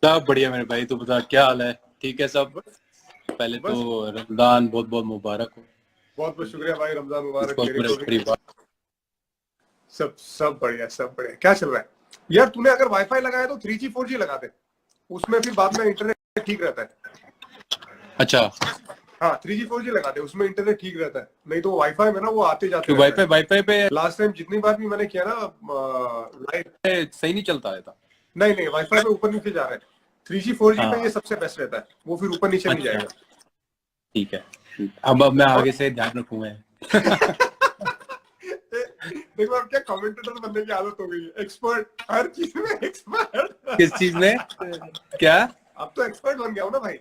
सब बढ़िया मेरे भाई, तू बता क्या हाल है? ठीक है सब। बस पहले तो बस रमजान बहुत बहुत मुबारक हो। बहुत बहुत शुक्रिया भाई, रमजान मुबारक इसको तेरे पूरे को भी। परिवार। सब सब बढ़िया, सब बढ़िया। क्या चल रहा है यार? तूने अगर वाईफाई लगाया तो 3G 4G लगा दे, उसमें फिर बाद में इंटरनेट ठीक रहता है। अच्छा, हाँ, 3G 4G लगा दे, उसमें इंटरनेट ठीक रहता है। नहीं तो वाईफाई में ना वो आते जाते क्यों रहता वाईफाई है। वाईफाई पे लास्ट टाइम जितनी बार भी मैंने किया ना लाइव, सही नहीं चलता है था? नहीं नहीं, वाईफाई पे ऊपर नीचे जा रहा है। 3G 4G पे ये हाँ, सबसे बेस्ट रहता है, वो फिर ऊपर नीचे नहीं अच्छा जाएगा। ठीक है। अब मैं और आगे से ध्यान रखूंगा। देखो अब क्या कमेंटेटर बनने की आदत हो गई है, एक्सपर्ट, हर चीज में एक्सपर्ट। किस चीज में? क्या? अब तो एक्सपर्ट बन गया हूँ ना भाई।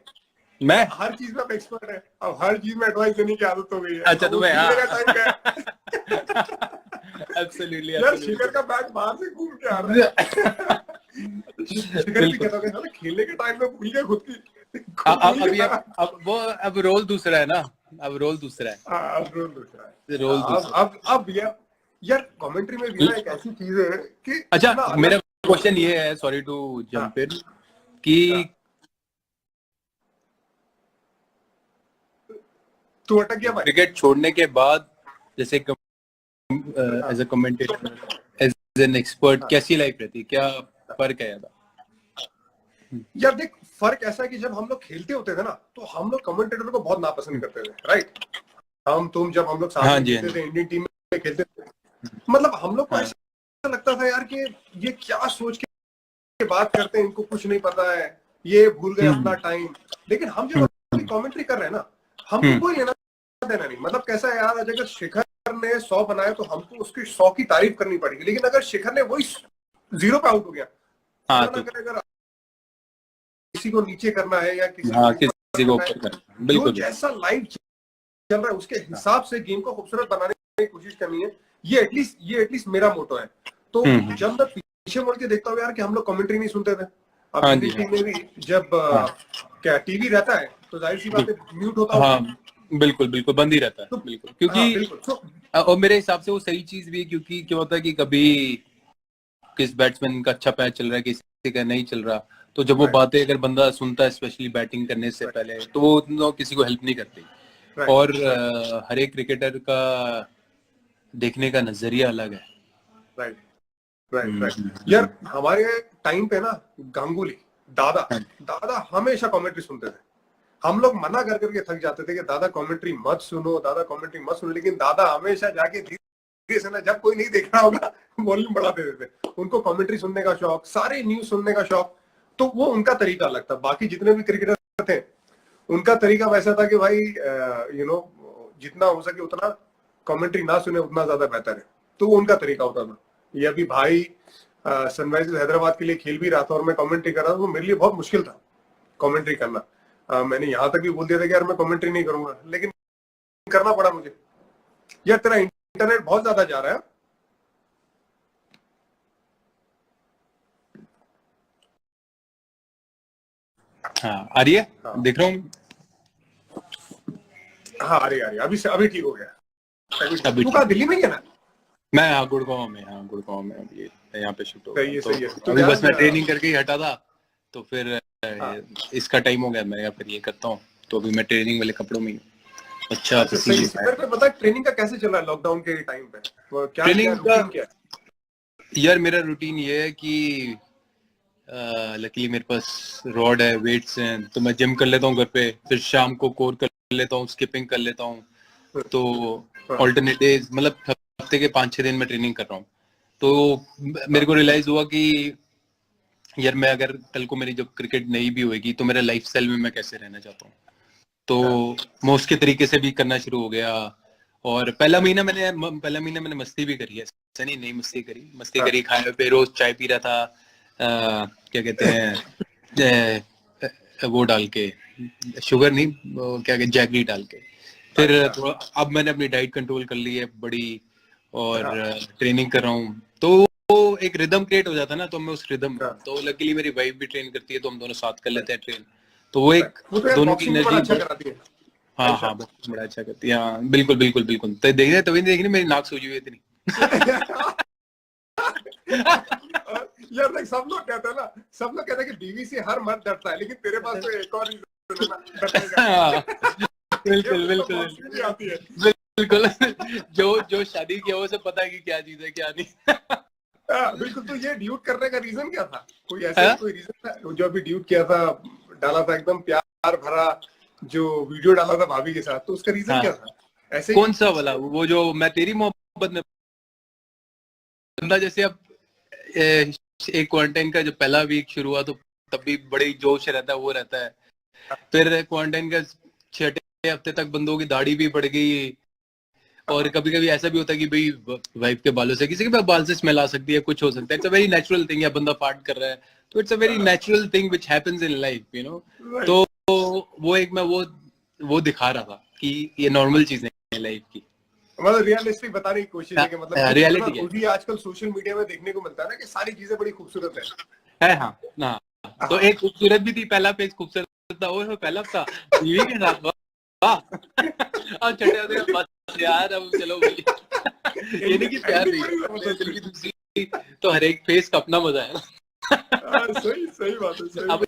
मैं? हर चीज में अब एक्सपर्ट है, अब हर चीज में एडवाइस देने की आदत हो गई है। अच्छा अब वो तुम्हें, खेलने का हाँ। टाइम क्या है? एब्सोल्युटली यार शिखर एब्सोल्युटली। का बैग बाहर से घूम के आ रहा है। शिखर भी बिल्कुल। कहता है खेलने के टाइम में भूल गया खुद अब भूल अभी गया। अब रोल दूसरा है ना। अब रोल दूसरा अब रोल दूसरा है, है। रोल दूसरा अब यार कमेंट्री में भी है। ना एक ऐसी चीज है कि अच्छा, इतना मेरा अलग। क्वेश्चन ये है, सॉरी टू हाँ जंप इन, कि हाँ, तू अटक गया भाई। क्रिकेट छोड़ने के बाद, जैसे हाँ as a commentator, as an expert, हाँ कैसी लाइफ रहती है? क्या हाँ। फर्क है ज्यादा? यार देख, फर्क ऐसा है कि जब हम लोग खेलते होते थे ना, तो हम लोग कमेंटेटर को बहुत नापसंद करते थे, राइट? जब हम लोग साथ हाँ में जी, हाँ खेलते जी। थे, इंडियन टीम में खेलते थे, मतलब हम लोग को हाँ। ऐसा लगता था यार कि ये क्या सोच के बात करते हैं, इनको कुछ नहीं पता है, ये भूल गए अपना हम्म टाइम। लेकिन हम जब हम्म अभी कमेंट्री कर रहे हैं ना, हमको हम्म कोई लेना देना नहीं। मतलब कैसा है यार, अगर शिखर ने 100 बनाए तो हमको उसकी 100 की तारीफ करनी पड़ेगी। लेकिन अगर शिखर ने वही 0 पे आउट हो गया, हाँ खुदा ना तो करे अगर किसी को नीचे करना है या किसी को हाँ, ऊपर किसी को करना है, ऊपर करना, जो बिल्कुल बिल्कुल। जैसा लाइव चल रहा है उसके हिसाब से गेम को खूबसूरत बनाने की कोशिश करनी है। ये एटलीस्ट मेरा मोटो है। तो हम्म। जब मैं पीछे मुड़ के देखता हूँ यार कि हम लोग कमेंट्री नहीं सुनते थे। अब हाँ जी, इंडियन हाँ टीम में भी जब हाँ। क्या टीवी रहता है तो जाहिर सी बात है म्यूट होता होगा। हाँ बिल्कुल बिल्कुल, बंद ही रहता है, तो बिल्कुल, हाँ क्योंकि बिल्कुल। तो और मेरे हिसाब से वो सही चीज भी है, क्योंकि क्या होता है कि कभी किस बैट्समैन का अच्छा पैच चल रहा है, किसी का नहीं चल रहा, तो जब वो राइट बातें अगर बंदा सुनता है, स्पेशली बैटिंग करने से राइट पहले, तो वो उतना किसी को हेल्प नहीं करती। राइट और राइट हर एक क्रिकेटर का देखने का नजरिया अलग है। Right right right. हम्म। यार हमारे टाइम पे ना, गांगुली, दादा हाँ, दादा हमेशा कमेंट्री सुनते थे। हम लोग मना कर करके थक जाते थे कि दादा कमेंट्री मत सुनो, दादा कमेंट्री मत सुनो, लेकिन दादा हमेशा जाके धीरे से ना, जब कोई नहीं देख रहा होगा, वॉल्यूम बढ़ा देते थे। उनको कमेंट्री सुनने का शौक, सारे न्यूज सुनने का शौक। तो वो उनका तरीका अलग था। बाकी जितने भी क्रिकेटर थे, उनका तरीका वैसा था कि भाई जितना हो सके उतना कमेंट्री ना सुने, उतना ज्यादा बेहतर है। तो वो उनका तरीका होता था। ये अभी भाई सनराइजर्स हैदराबाद के लिए खेल भी रहा था और मैं कमेंट्री कर रहा था, तो मेरे लिए बहुत मुश्किल था कमेंट्री करना। मैंने यहाँ तक भी बोल दिया था कि यार मैं कमेंट्री नहीं करूंगा, लेकिन करना पड़ा मुझे। यार तेरा इंटरनेट बहुत ज्यादा जा रहा है। हाँ आ रही है, हाँ देख रहा हूँ। हाँ, अरे अभी ठीक हो गया। अभी ठीक हो अभी गया। तू ठीक कहाँ, है। दिल्ली में ही है ना? मैं हाँ गुड़गांव में, हाँ गुड़गांव में अभी यहाँ पे शिफ्ट हो गया, सही है तो सही है। तो अभी बस यार मैं ट्रेनिंग करके ही हटा था। तो फिर हाँ, इसका टाइम हो गया, मैं फिर ये करता हूँ। तो अभी मैं ट्रेनिंग वाले कपड़ों में ही हूँ। अच्छा, अच्छा सही पसीने है। मेरे को बता, ट्रेनिंग का कैसे चल रहा है लॉकडाउन के टाइम पे? क्या क्या ट्रेनिंग का, रूटीन क्या है? यार मेरा रूटीन ये है कि लकीली मेरे पास रॉड है, वेट्स हैं, तो मैं जिम कर लेता हूँ घर पे, फिर शाम को कोर कर लेता हूँ, स्किपिंग कर लेता हूँ। तो हाँ ऑल्टरनेट डेज, मतलब हफ्ते के 5-6 दिन में ट्रेनिंग कर रहा हूँ। तो मेरे हाँ को रियलाइज हुआ कि यार मैं अगर कल को मेरी जब क्रिकेट नहीं भी होगी, तो मेरा लाइफ स्टाइल में मैं कैसे रहना चाहता हूँ। हाँ तो मैं उसके तरीके से भी करना शुरू हो गया। और पहला महीना मैंने मस्ती भी करी है, ऐसा नहीं नहीं मस्ती करी, मस्ती हाँ करी, खाए पे रोज चाय पी रहा था, क्या कहते हैं, वो डाल के, शुगर नहीं, वो क्या कहते, जैगरी डाल के। फिर अच्छा थोड़ा, अब मैंने अपनी डाइट कंट्रोल कर ली है बड़ी, और हाँ ट्रेनिंग कर रहा हूँ, तो वो एक रिदम क्रिएट हो जाता है ना, तो मैं उस रिदम में हूँ। हाँ। तो लकीली मेरी वाइफ भी ट्रेन करती है, तो हम दोनों साथ कर लेते हैं ट्रेन। तो वो एक, वो तो यार दोनों की बॉक्सिंग भी बड़ा एनर्जी अच्छा बहुत। कराती है हाँ आयशा। हाँ, बहुत बड़ा अच्छा करती है, हाँ बिल्कुल बिल्कुल बिल्कुल। तो देख रहे, तभी नहीं देख रही, मेरी नाक सूजी हुई इतनी। यार देख, सब लोग कहते हैं ना, सब लोग कहते हैं कि बीवी से हर मर्द डरता है, लेकिन तेरे पास तो एक और रीजन है ना डरने का। बिल्कुल ये बिल्कुल बहुत सीधी आती है। बिल्कुल। जो शादी किया उसे पता है कि क्या चीज है क्या नहीं। बिल्कुल। तो ये ड्यूट करने का रीजन क्या था? कोई ऐसे हाँ? कोई रीजन था जो अभी ड्यूट किया था, डाला था एकदम प्यार भरा जो वीडियो डाला था भाभी के साथ, तो उसका रीजन हाँ, क्या था? ऐसे ही? कौन सा वाला? वो जो मैं तेरी मोहब्बत में, बंदा जैसे अब एक क्वारंटाइन का जो पहला वीक शुरू हुआ तो तब भी बड़े जोश रहता है, वो रहता है। फिर क्वारंटाइन का 6 हफ्ते तक बंदों की दाढ़ी भी बढ़ गई, और कभी कभी ऐसा भी होता है कि भाई वाइफ के बालों से किसी के बाल से स्मेल आ सकती है, कुछ हो सकता है। It's a very natural thing, या बंदा फार्ट कर रहा है, तो it's a very natural thing which happens in life, you know. तो वो एक मैं वो दिखा रहा था कि ये नॉर्मल चीजें हैं लाइफ की। मतलब रियलिस्टिक बताने की कोशिश है कि मतलब कुछ इतना रियलिटी है। रोजी आजकल सोशल मीडिया में देखने को मिलता है ना कि सारी चीजें बड़ी खूबसूरत है। हाँ हाँ। तो है। एक खूबसूरत भी थी, पहला पेज खूबसूरत था, वो पहला था बीवी के साथ। वाह। अब छठे हफ्ते का बस यार, अब चलो भाई। ये नहीं कि प्यार नहीं है, अपने दिल की दूसरी, तो हर एक फेस का अपना मजा है ना। सही सही बात है, सही। अब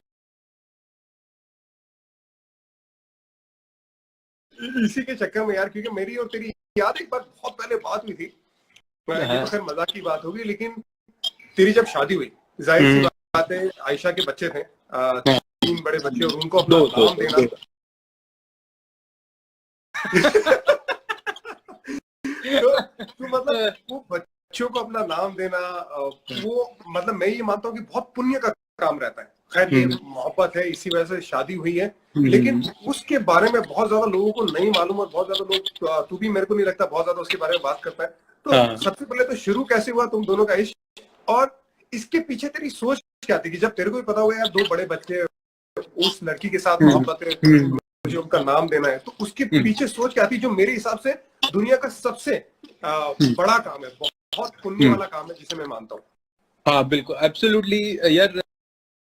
इसी के चक्कर में यार, क्योंकि मेरी और तेरी याद एक बार बहुत पहले बात हुई थी, ये तो खैर मजाक की बात होगी, लेकिन तेरी जब शादी हुई, जाहिर सी बात है आयशा के बच्चे थे, 3 बड़े बच्चे, और उनको अपना नाम देना। तो मतलब वो बच्चों को अपना नाम देना, वो मतलब मैं ये मानता हूँ कि बहुत पुण्य का काम रहता है। खैर ये मोहब्बत है, इसी वजह से शादी हुई है, लेकिन उसके बारे में बहुत ज्यादा लोगों को नहीं मालूम, और बहुत ज्यादा लोग, तू भी मेरे को नहीं लगता बहुत ज्यादा उसके बारे में बात करता है। तो सबसे पहले तो शुरू कैसे हुआ तुम दोनों का इश्क, और इसके पीछे तेरी सोच क्या थी कि जब तेरे को भी पता होगा यार 2 बड़े बच्चे, उस लड़की के साथ मोहब्बत है, मुझे उनका नाम देना है, तो उसके पीछे सोच क्या थी, जो मेरे हिसाब से दुनिया का सबसे बड़ा काम है, बहुत पुण्य वाला काम है, जिसे मैं मानता हूँ। हाँ बिल्कुल, एब्सोल्युटली यार।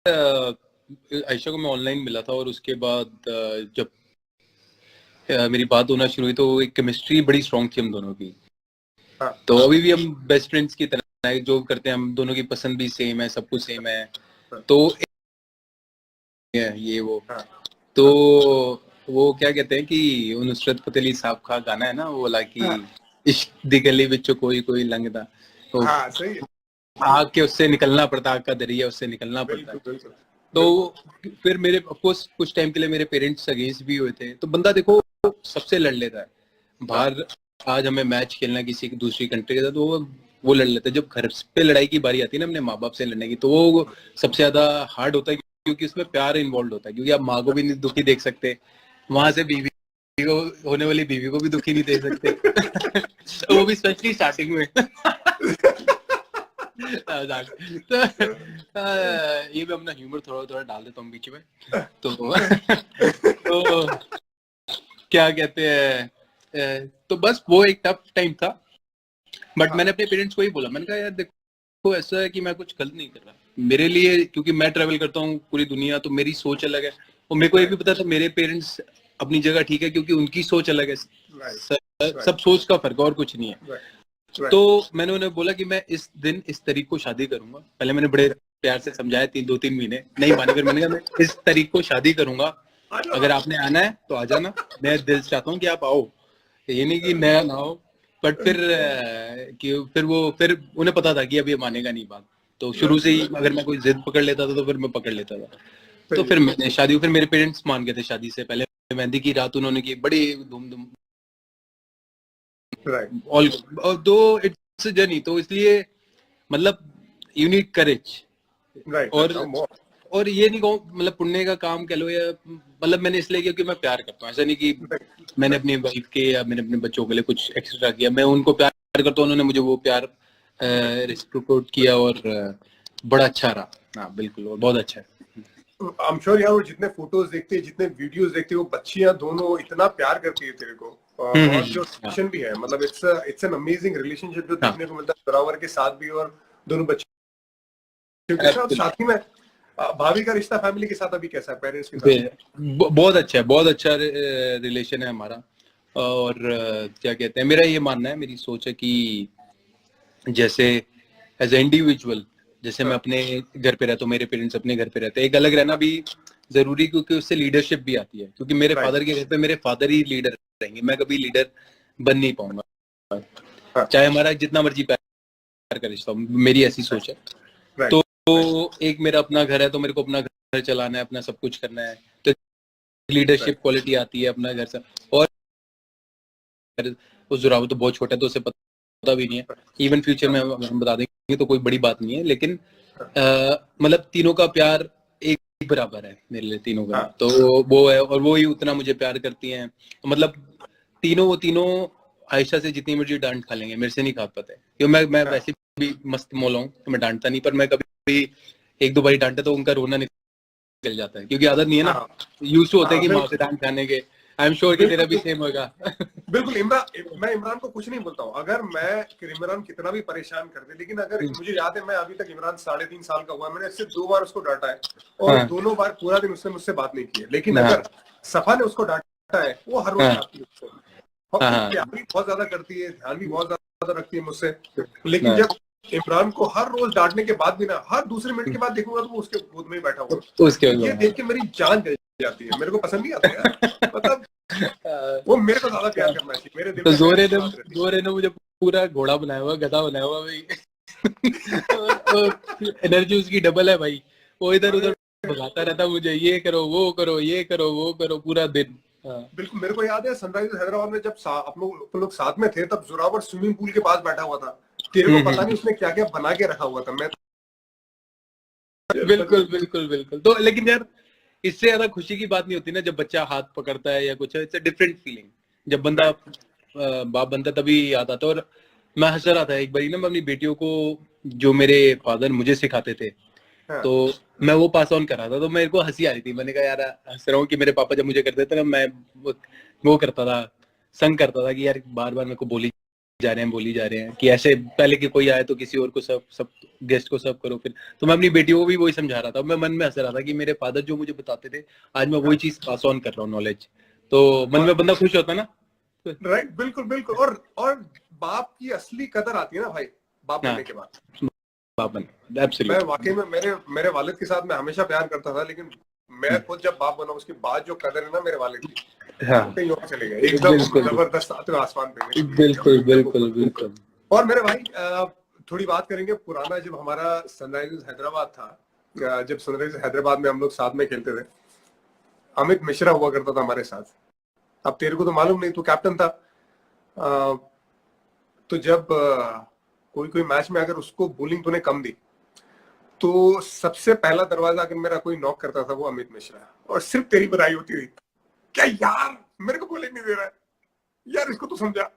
आयशा को मैं ऑनलाइन मिला था, और उसके बाद जब मेरी बात होना शुरू हुई तो एक केमिस्ट्री बड़ी स्ट्रांग थी हम दोनों की। हाँ। तो अभी भी हम बेस्ट फ्रेंड्स की तरह है, जो करते हैं हम दोनों की पसंद भी सेम है, सब कुछ सेम है। तो ये वो, हाँ। तो वो क्या कहते हैं कि नुसरत फतेह अली साहब का गाना है ना, वो वाला कि इश्क दी गली विचों कोई कोई लंघदा, तो हाँ सही है। आग के उससे निकलना पड़ता, आग का दरिया उससे निकलना पड़ता है। बिल्कुल। तो फिर मेरे ऑफकोर्स कुछ टाइम के लिए मेरे पेरेंट्स अगेंस्ट भी हुए थे। तो बंदा देखो सबसे लड़ लेता है बाहर। आज हमें मैच खेलना है किसी दूसरी कंट्री के साथ, तो वो लड़ लेता है। जब घर पे लड़ाई की बारी आती है ना अपने माँ बाप से लड़ने की, तो वो सबसे ज्यादा हार्ड होता है, क्योंकि उसमें प्यार इन्वॉल्व होता है। क्योंकि आप माँ को भी नहीं दुखी देख सकते, वहां से बीवी को, होने वाली बीवी को भी दुखी नहीं दे सकते। वो भी स्पेशली स्टार्टिंग में। तो ये भी अपना ह्यूमर थोड़ा थोड़ा डाल देता हूँ बीच में। तो क्या कहते हैं, तो बस वो एक टफ टाइम था। बट मैंने अपने पेरेंट्स को ही बोला, मैंने कहा यार देखो ऐसा है कि मैं कुछ गलत नहीं कर रहा मेरे लिए, क्योंकि मैं ट्रेवल करता हूँ पूरी दुनिया, तो मेरी सोच अलग है। और मेरे को ये भी पता था मेरे पेरेंट्स अपनी जगह ठीक है, क्योंकि उनकी सोच अलग है। सब सोच का फर्क, और कुछ नहीं है। तो मैंने उन्हें बोला कि मैं इस दिन इस तारीख को शादी करूंगा। पहले मैंने बड़े प्यार से समझाया, 2-3 महीने नहीं माने, फिर मैंने कहा मैं इस तारीख को शादी करूंगा, अगर आपने आना है तो आ जाना, मैं दिल से चाहता हूँ कि आप आओ, ये नहीं कि नया ना हो। बट फिर उन्हें पता था कि अब ये मानेगा नहीं बात, तो शुरू से ही अगर मैं कोई जिद पकड़ लेता था तो फिर मैं पकड़ लेता था। तो फिर मैंने शादी, फिर मेरे पेरेंट्स मान गए थे शादी से पहले। मेहंदी की रात उन्होंने की बड़ी धूम ऑल, दो इट्स जर्नी, तो इसलिए मतलब यू नीड करेज। और ये नहीं कहूँ मतलब पुण्य का काम कह लो, या मतलब मैंने इसलिए किया कि मैं प्यार करता हूँ। ऐसा नहीं कि मैंने अपनी वाइफ के या मैंने अपने बच्चों के लिए कुछ एक्स्ट्रा किया, मैं उनको प्यार करता हूँ, उन्होंने मुझे वो प्यार रेसिप्रोकेट किया, और बड़ा अच्छा रहा। हाँ बिल्कुल, और बहुत अच्छा है। I'm sure यार, वो जितने फोटोज देखते हैं, जितने वीडियोस देखते हैं, वो बच्चियां दोनों इतना प्यार करती है तेरे को, और जो रिलेशन भी है, मतलब इट्स एन अमेजिंग रिलेशनशिप जो देखने को मिलता है जोरावर के साथ भी, और दोनों बच्चों के साथ। साथ ही में भाभी का रिश्ता फैमिली के साथ अभी कैसा है, पेरेंट्स के साथ? बहुत अच्छा है, बहुत अच्छा रिलेशन है हमारा। और क्या कहते हैं, मेरा ये मानना है, मेरी सोच है कि जैसे एज ए इंडिविजुअल जैसे मैं अपने घर पे रहता हूँ, मेरे पेरेंट्स अपने घर पे रहते हैं, एक अलग रहना भी जरूरी, क्योंकि उससे लीडरशिप भी आती है, क्योंकि मेरे फादर के घर पे मेरे फादर ही लीडर रहेंगे, मैं कभी लीडर बन नहीं पाऊंगा, चाहे हमारा जितना मर्जी प्यार का रिश्ता हो, मेरी ऐसी सोच है। तो एक मेरा अपना घर है, तो मेरे को अपना घर चलाना है, अपना सब कुछ करना है, तो लीडरशिप क्वालिटी आती है अपना घर से। और उस जुराव तो बहुत छोटा है, तो उसे पता भी नहीं है, इवन फ्यूचर में हम बता देंगे तो कोई बड़ी बात नहीं है, लेकिन मतलब तीनों का प्यार एक बराबर है मेरे लिए, तीनों का। तो वो है, और वो ही उतना मुझे प्यार करती हैं, मतलब वो तीनों आयशा से जितनी मर्जी डांट खा लेंगे, मेरे से नहीं खा पाते, क्योंकि मैं वैसे भी मस्त मौला हूँ, तो मैं डांटता नहीं, पर मैं कभी एक दो बारी डांटा तो उनका रोना निकल जाता है, क्योंकि आदत नहीं है ना, यूज्ड होते हैं कि माँ से डांट खाने के। आई एम श्योर कि तेरा भी सेम होगा। बिल्कुल मैं इमरान को कुछ नहीं बोलता हूँ, अगर इमरान कितना भी परेशान कर दे, लेकिन अगर मुझे याद है, मैं अभी तक इमरान 3.5 साल का हुआ, मैंने सिर्फ 2 बार उसको डांटा है, और दोनों बार पूरा दिन उसने मुझसे बात नहीं की है। लेकिन अगर सफा ने उसको डांटा है, वो हर रोज डांटती है उसको, प्यार भी बहुत ज्यादा करती है, ध्यान भी बहुत ज्यादा रखती है मुझसे। लेकिन जब इमरान को हर रोज डांटने के बाद भी ना, हर दूसरे मिनट के बाद देखूंगा तो वो उसके गोद में ही बैठा हुआ, ये देख के मेरी जान जल जाती है, मेरे को पसंद नहीं आता यार, मतलब वो मेरे को ज्यादा प्यार करना चाहिए, मेरे दिल में। तो जोरे ने मुझे पूरा घोड़ा बनाया हुआ, गधा बनाया हुआ भाई। एनर्जी उसकी डबल है भाई, वो इधर उधर भगाता रहता मुझे, ये करो वो करो, ये करो वो करो, पूरा दिन। बिल्कुल, मेरे को याद है सनराइजर्स हैदराबाद में जब हम लोग साथ में थे, तब जोरावर स्विमिंग पूल के पास बैठा हुआ था, तेरे को पता नहीं उसने क्या क्या बना के रखा हुआ था। मैं बिल्कुल बिल्कुल बिल्कुल। तो लेकिन यार इससे ज्यादा खुशी की बात नहीं होती ना, जब बच्चा हाथ पकड़ता है या कुछ, इट्स अ डिफरेंट फीलिंग। जब बंदा बाप बनता तभी याद आता। और मैं हंस रहा था एक बारी ना, मैं अपनी बेटियों को, जो मेरे फादर मुझे सिखाते थे, तो मैं वो पास ऑन कर रहा था, तो मेरे को हंसी आ रही थी। मैंने कहा यार हंस रहा हूँ कि मेरे पापा जब मुझे करते थे ना, मैं वो करता था, संग करता था कि यार बार बार मेरे को बोली जा रहे हैं कि ऐसे पहले कि कोई आए तो किसी और को सब गेस्ट को सर्व करो फिर। तो मैं अपनी बेटियों को भी वही समझा रहा था, मैं मन में हंस रहा था कि मेरे फादर जो मुझे बताते थे, आज मैं वही चीज पास ऑन कर रहा हूँ, नॉलेज। तो मन में बंदा खुश होता ना। राइट, बिल्कुल बिल्कुल। और बाप की असली कदर आती है ना भाई, बाप बनने के बाद। मैं वाकई में मेरे वालिद के साथ मैं हमेशा प्यार करता था, लेकिन मैं खुद जब बाप बना उसके बाद जो कदर है ना मेरे वालिद की, कहीं और चले गए, एकदम जबरदस्त आसमान पे। बिल्कुल बिल्कुल बिल्कुल। और मेरे भाई थोड़ी बात करेंगे पुराना, जब हमारा सनराइजर्स हैदराबाद था, जब सनराइजर्स हैदराबाद में हम लोग साथ में खेलते थे, अमित मिश्रा हुआ करता था हमारे साथ। अब तेरे को तो मालूम नहीं, तू कैप्टन था, तो जब कोई मैच में अगर उसको बॉलिंग तूने कम दी, तो सबसे पहला दरवाजा अगर मेरा कोई नॉक करता था वो अमित मिश्रा, और सिर्फ तेरी बधाई होती थी, क्या यार मेरे को बॉलिंग नहीं दे रहा है यार, इसको तो समझा,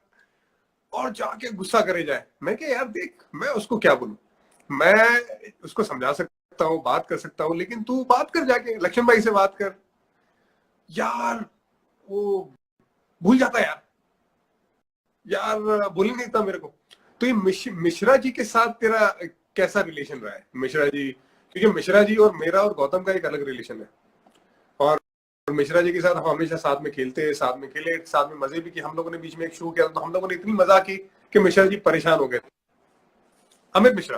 और जाके गुस्सा करे जाए। मैं क्या यार देख, मैं उसको क्या बोलूं, मैं उसको समझा सकता हूँ, बात कर सकता हूँ, लेकिन तू बात कर, जाके लक्ष्मण भाई से बात कर यार, वो भूल जाता यार बोलिंग नहीं था मेरे को। तो ये मिश्रा जी के साथ तेरा कैसा रिलेशन रहा है? मिश्रा जी, क्योंकि मिश्रा जी और मेरा और गौतम का एक अलग रिलेशन है, और मिश्रा जी के साथ हम हमेशा साथ में खेलते, साथ में खेले, साथ में मजे भी किए। हम लोगों ने बीच में एक शो किया तो हम लोगों ने इतनी मजा की कि मिश्रा जी परेशान हो गए। अमित मिश्रा,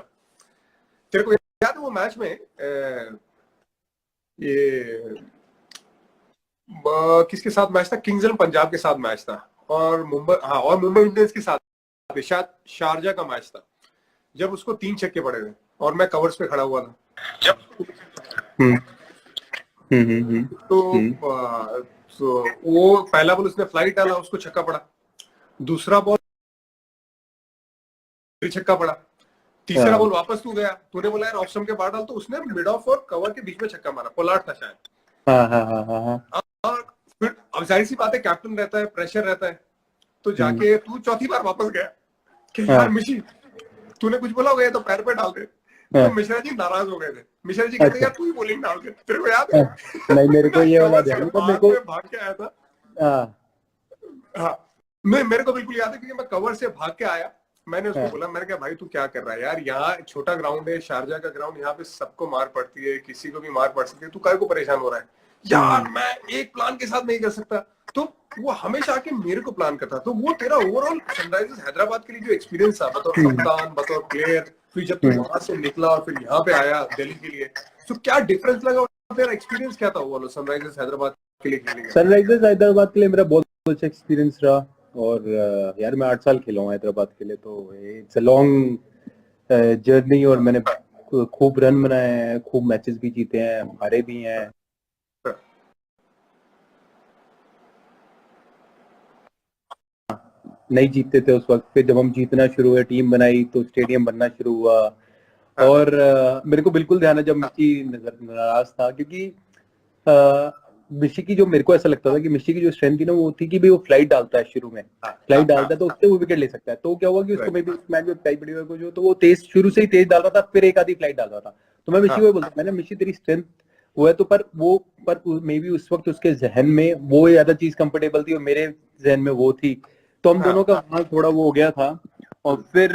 तेरे को याद है वो मैच में ये किसके साथ मैच था? किंग्स इलेवन पंजाब के साथ मैच था, और मुंबई इंडियंस के साथ शायद शारजा का मैच था, जब उसको 3 छक्के पड़े थे और मैं कवर्स पे खड़ा हुआ था जब तो वो पहला बॉल उसने फ्लाइट डाला, उसको छक्का पड़ा, दूसरा बॉल छक्का पड़ा, तीसरा बॉल वापस तू गया, तूने बोला यार ऑफ स्टंप के बाहर डाल, तो उसने मिड ऑफ और कवर के बीच में छक्का मारा, पोलार्ड था शायद। और फिर अब जाहिर सी बात है, कैप्टन रहता है, प्रेशर रहता है, तो जाके तू चौथी बार वापस गया कि यार मिशी तूने कुछ बोला होगा तो पैर पे डाल दे। तो मिश्रा जी नाराज हो गए थे। मिश्रा जी कहते यार तू ही बॉलिंग डाल दे, तेरे को याद है? नहीं मेरे को ये वाला ध्यान नहीं, मेरे को भाग के आया था। हाँ मेरे को बिल्कुल याद है, क्योंकि मैं कवर से भाग के आया, मैंने उसको बोला, मैंने कहा भाई तू क्या कर रहा है यार, यहाँ छोटा ग्राउंड है, शारजा का ग्राउंड, यहाँ पे सबको मार पड़ती है, किसी को भी मार पड़ सकती है, तू काहे को परेशान हो रहा है यार, मैं एक प्लान के साथ नहीं कर सकता। तो वो हमेशा आके मेरे को प्लान करता। तो वो तेरा ओवरऑल सनराइजर्स हैदराबाद के लिए जो एक्सपीरियंस था, बतौर कप्तान, बतौर प्लेयर, फिर जब तू वहां से निकला और फिर यहाँ पे आया दिल्ली के लिए, तो क्या डिफरेंस लगा और तेरा एक्सपीरियंस क्या था वो वाला सनराइजर्स हैदराबाद के लिए खेलने का? सनराइजर्स हैदराबाद के लिए मेरा बहुत अच्छा एक्सपीरियंस रहा। और यार मैं 8 साल खेला हूँ हैदराबाद के लिए, तो इट्स अ लॉन्ग जर्नी। और मैंने खूब रन बनाए हैं, खूब मैचेस भी जीते हैं, हारे भी हैं। नहीं जीतते थे उस वक्त, फिर जब हम जीतना शुरू हुए, टीम बनाई तो स्टेडियम बनना शुरू हुआ। और मेरे को बिल्कुल ध्यान है जब मिशी नाराज था, क्योंकि मिशी की जो मेरे को ऐसा लगता था कि मिशी की जो स्ट्रेंथ थी ना, वो थी कि भाई वो फ्लाइट डालता है शुरू में, फ्लाइट डालता है तो उससे वो विकेट ले सकता है। तो क्या हुआ कि उसको मे बी उस मैच में फ्लाइट पड़ी हुई जो, तो वो तेज शुरू से ही तेज डाल रहा था, फिर एक आधी फ्लाइट डाल रहा था। तो मैं मिशी को बोलता, मैंने मिशी तेरी स्ट्रेंथ वो है तो, पर मे बी उस वक्त उसके जहन में वो ज्यादा चीज कंफर्टेबल थी और मेरे जहन में वो थी, तो हम दोनों का वहां थोड़ा वो हो गया था। और फिर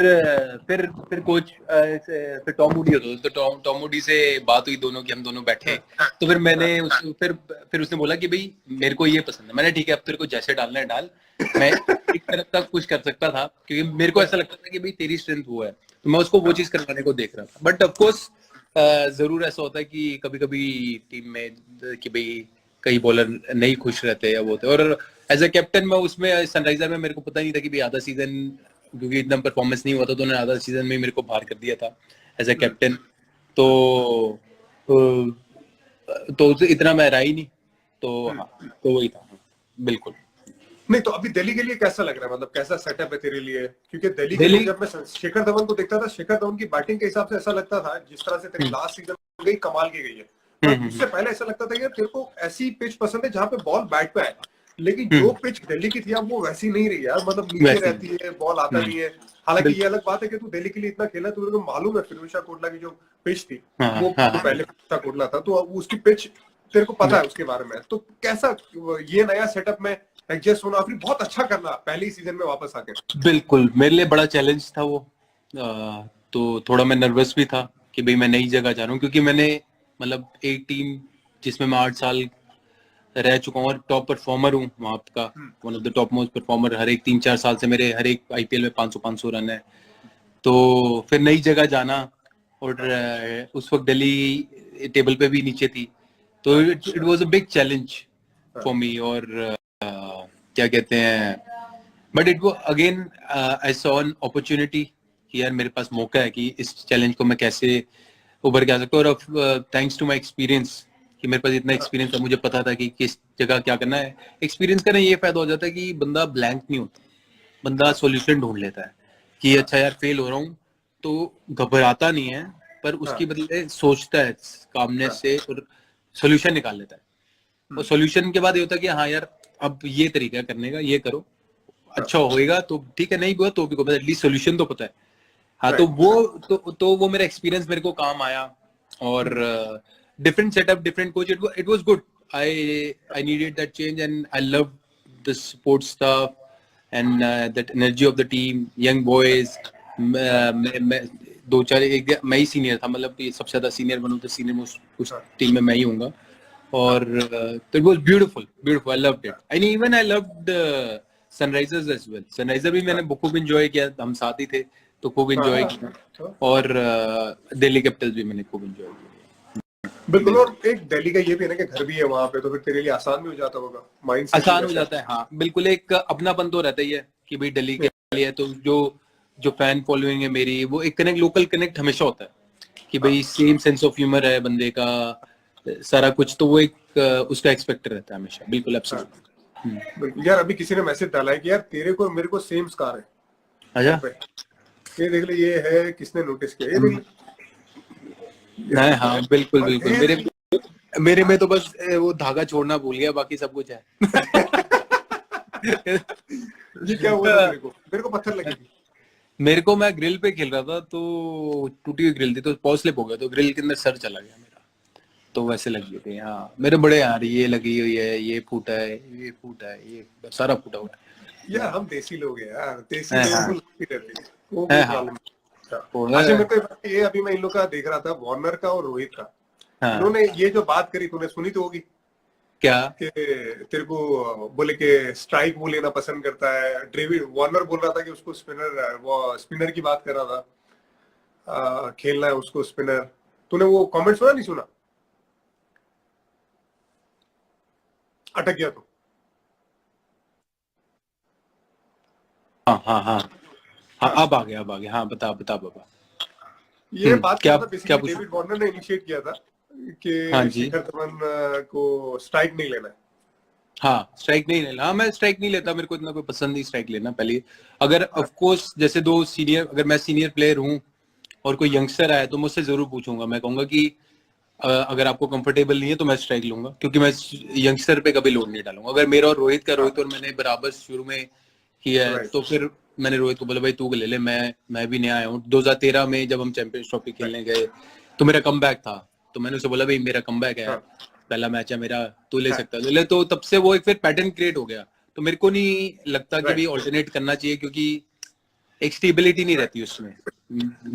कोच फिर टॉम मूडी होता, तो टॉम मूडी से बात हुई दोनों की, हम दोनों बैठे। तो फिर मैंने फिर उसने बोला कि भाई मेरे को ये पसंद है। मैंने ठीक है, अब तेरे को जैसे डालना है डाल। मैं एक तरफ तक कुछ कर सकता था क्योंकि मेरे को ऐसा लगता था कि भाई तेरी स्ट्रेंथ वो है, तो मैं उसको वो चीज करवाने को देख रहा था। बट ऑफकोर्स जरूर ऐसा होता है कि कभी कभी टीम में कि भाई कई बॉलर नहीं खुश रहते या वो थे। और एज अ कैप्टन मैं उसमें सनराइजर में मेरे को पता नहीं था कि भाई आधा सीजन, क्योंकि इतना परफॉर्मेंस नहीं हुआ था, तो उन्होंने आधा सीजन में मेरे को बाहर कर दिया था एज अ कैप्टन। तो इतना मैं रहा ही नहीं। तो हाँ, तो वही था बिल्कुल। नहीं तो अभी दिल्ली के लिए कैसा लग रहा है, मतलब कैसा सेटअप है तेरे लिए? क्योंकि दिल्ली के दिल्ली लिए जब मैं शिखर धवन को देखता था, शिखर धवन की बैटिंग के हिसाब से ऐसा लगता था जिस तरह से तेरी लास्ट सीजन गई कमाल की गई है, पर उससे पहले ऐसा लगता था कि तेरे को ऐसी पिच पसंद है जहां पे बॉल बैट पे आए। लेकिन जो पिच दिल्ली की थी अब वो वैसी नहीं रही यार, मतलब नीचे रहती है, बॉल आता नहीं है। हालांकि ये अलग बात है कि तू दिल्ली के लिए इतना खेला, तुझे तो मालूम है फिरोज शाह कोटला की जो पिच थी वो पहले फिरोज शाह कोटला था, तो उसकी पिच तेरे को पता है उसके बारे में। तो कैसा ये नया सेटअप में एडजस्ट होना, फिर बहुत अच्छा करना पहले ही सीजन में वापस आके? बिल्कुल मेरे लिए बड़ा चैलेंज था वो। तो थोड़ा मैं नर्वस भी था कि भाई मैं नई जगह जा रहा हूँ, क्योंकि मैंने मतलब एक टीम जिसमें मैं 8 साल रह चुका हूँ और टॉप परफॉर्मर हूँ वहाँ का, one of the top most performer. हर एक 3-4 साल से मेरे हर एक आईपीएल में 500 रन है। तो फिर नई जगह जाना, और उस वक्त दिल्ली टेबल पे भी नीचे थी, तो it was a big challenge for me. और क्या कहते हैं, बट इट वो again I saw an opportunity कि यार मेरे पास मौका है कि इस चैलेंज को मैं कैसे उभर के आ सकता हूँ। और थैंक्स टू माय एक्सपीरियंस कि मेरे पास इतना एक्सपीरियंस था, मुझे पता था कि किस जगह क्या करना है। एक्सपीरियंस करने ये फायदा हो जाता है कि बंदा ब्लैंक नहीं होता, बंदा सॉल्यूशन ढूंढ लेता है कि अच्छा यार फेल हो रहा हूँ, तो घबराता नहीं है, पर उसकी बदले सोचता है कामनेस से और सॉल्यूशन निकाल लेता है। और सॉल्यूशन के बाद ये होता है कि हाँ यार अब ये तरीका करने का, ये करो, अच्छा होएगा तो ठीक है, नहीं हुआ तो भी को एटलीस्ट सॉल्यूशन तो पता है। हाँ, तो वो मेरा एक्सपीरियंस मेरे को काम आया। और different setup, different coach, it was good. I needed that change and I love the sports stuff and that energy of the team, young boys. मैं दो चार एक मैं ही सीनियर था, मतलब कि सबसे ज्यादा सीनियर बनूं तो सीनियर मोस्ट उस टीम में मैं ही हूँगा। और तो it was beautiful, beautiful, I loved it. And even I loved Sunrisers as well. Sunriser भी मैंने खूब एंजॉय किया, हम साथ ही थे तो खूब एंजॉय किया। और दिल्ली कैपिटल्स भी मैंने खूब एंजॉय किया। बिल्कुल। और एक दिल्ली का ये भी है ना कि घर भी है वहां पे, तो फिर तेरे लिए आसान भी हो जाता होगा, माइंड सेट आसान हो जाता है, हाँ बिल्कुल। एक अपनापन तो रहता ही है कि भाई दिल्ली के लिए, तो जो जो फैन फॉलोइंग है मेरी, वो एक कनेक्ट, लोकल कनेक्ट हमेशा होता है कि भाई सेम सेंस ऑफ ह्यूमर है बंदे का, सारा कुछ। तो वो एक उसका एक्सपेक्ट रहता है हमेशा। बिल्कुल, एब्सोल्युटली। बिल्कुल। यार अभी किसी ने मैसेज डाला है कि यार तेरे को मेरे को सेम स्कार है अच्छा, पे। ये देख ले, ये है किसने नोटिस किया, ये देख ले। है, हाँ बिल्कुल बिल्कुल। ये मेरे में तो बस वो धागा छोड़ना भूल गया, बाकी सब कुछ है। क्या हुआ था तेरे को? मेरे को पत्थर लगी थी। मेरे को, मैं ग्रिल पे खेल रहा था तो टूटी हुई ग्रिल थी, तो पॉज स्लिप हो गया, तो ग्रिल के अंदर सर चला गया मेरा, तो वैसे लगी थी। हाँ मेरे बड़े यार, ये लगी हुई है, ये फूटा है, ये फूटा है, ये सारा फूटा हुआ है यार हम देसी लोग हैं यार, देसी लोगों को लगती रहती है, वो है। कोई हाँ, प्रॉब्लम नहीं। अच्छा मेरे को ये, अभी मैं इन लोग का देख रहा था, वार्नर का और रोहित का। हाँ, इन्होंने ये जो बात करी तूने सुनी तो होगी क्या? कि तेरे को बोले कि स्ट्राइक वो लेना पसंद करता है। डेविड वार्नर बोल रहा था कि उसको स्पिनर, वो स्पिनर की बात कर रहा था। खेलना है उसको स्पिनर। तूने वो कमेंट सुना नहीं सुना? अटक गया तो। हाँ हाँ हाँ हाँ, अब आ गया। हाँ बता बता बाबा। ये बात क्या क्या था, क्या बेसिकली पूछा? डेविड वार्नर ने इनिशिएट किया था हाँ कि जी। शिखर धवन को स्ट्राइक नहीं लेना है। हाँ स्ट्राइक नहीं लेना। हाँ मैं स्ट्राइक नहीं लेता, मेरे को इतना कोई पसंद नहीं स्ट्राइक लेना पहले। अगर ऑफ कोर्स जैसे दो सीनियर, अगर मैं सीनियर प्लेयर हूँ और कोई यंगस्टर आया तो मुझसे जरूर पूछूंगा, मैं कहूंगा कि अगर आपको कंफर्टेबल नहीं है तो मैं स्ट्राइक लूंगा, क्योंकि मैं यंगस्टर पे कभी लोड नहीं डालूंगा। अगर मेरा और रोहित का, रोहित और मैंने बराबर शुरू में किया है, राइट तो फिर मैंने रोहित को बोला भाई तू ले ले, मैं भी नया आया हूँ। 2013 में जब हम चैंपियंस ट्रॉफी खेलने गए तो मेरा कमबैक था, तो मैंने उसे बोला भाई मेरा कमबैक है यार, पहला मैच है मेरा, तू ले सकता है ले। तो तब से वो एक फिर पैटर्न क्रिएट हो गया। तो मेरे को नहीं लगता कि भाई ऑल्टरनेट करना चाहिए, क्योंकि एक स्टेबिलिटी नहीं रहती उसमें,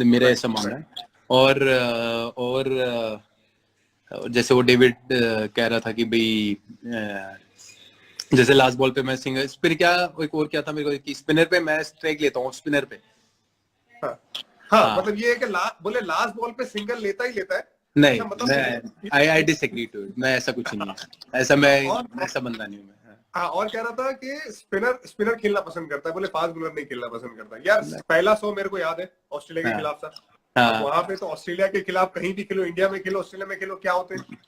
मेरा ऐसा मानना है। और जैसे वो डेविड कह रहा था कि भाई जैसे लास्ट बॉल पे मैं सिंगल स्पिन, क्या एक और क्या था मेरे को कि स्पिनर पे मैं स्ट्राइक लेता हूँ, स्पिनर पे। हाँ, मतलब ये है कि बोले लास्ट बॉल पे सिंगल लेता ही लेता है। नहीं, मतलब मैं आई डिसएग्री टू इट। मैं ऐसा कुछ नहीं है, ऐसा मैं ऐसा बंदा नहीं हूँ मैं। हाँ, और कह रहा था कि स्पिनर खेलना पसंद करता है, बोले फास्ट बॉलर नहीं खेलना पसंद करता। यार पहला 100 मेरे को याद है ऑस्ट्रेलिया के खिलाफ था। अब वहां पे तो ऑस्ट्रेलिया के खिलाफ कहीं भी खेलो, इंडिया में खेलो, ऑस्ट्रेलिया में खेलो, क्या होते हैं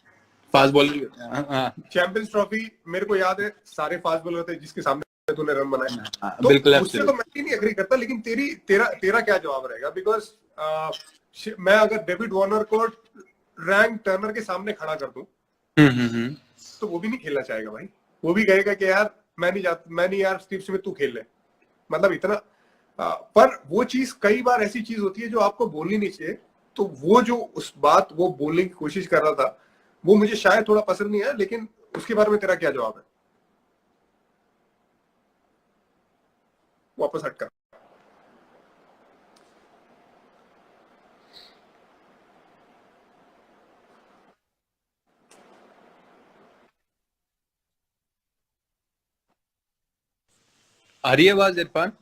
फास्ट बॉलर। चैंपियंस ट्रॉफी मेरे को याद है, सारे फास्ट बॉलर थे जिसके सामने तूने रन बनाए। तो बिल्कुल उससे तो मैं भी नहीं एग्री करता, लेकिन तेरा क्या जवाब रहेगा? बिकॉज मैं अगर डेविड वार्नर को रैंक टर्नर के सामने खड़ा कर दूं तो वो भी नहीं खेलना चाहेगा भाई। वो भी कहेगा कि यार मैं नहीं यार स्टीव स्मिथ तू खेल ले। मतलब इतना पर वो चीज कई बार ऐसी चीज होती है जो आपको बोलनी नहीं चाहिए। तो वो जो उस बात वो बोलने की कोशिश कर रहा था, वो मुझे शायद थोड़ा पसंद नहीं है। लेकिन उसके बारे में तेरा क्या जवाब है? वापस हटकर आ रही है आवाज इरफान?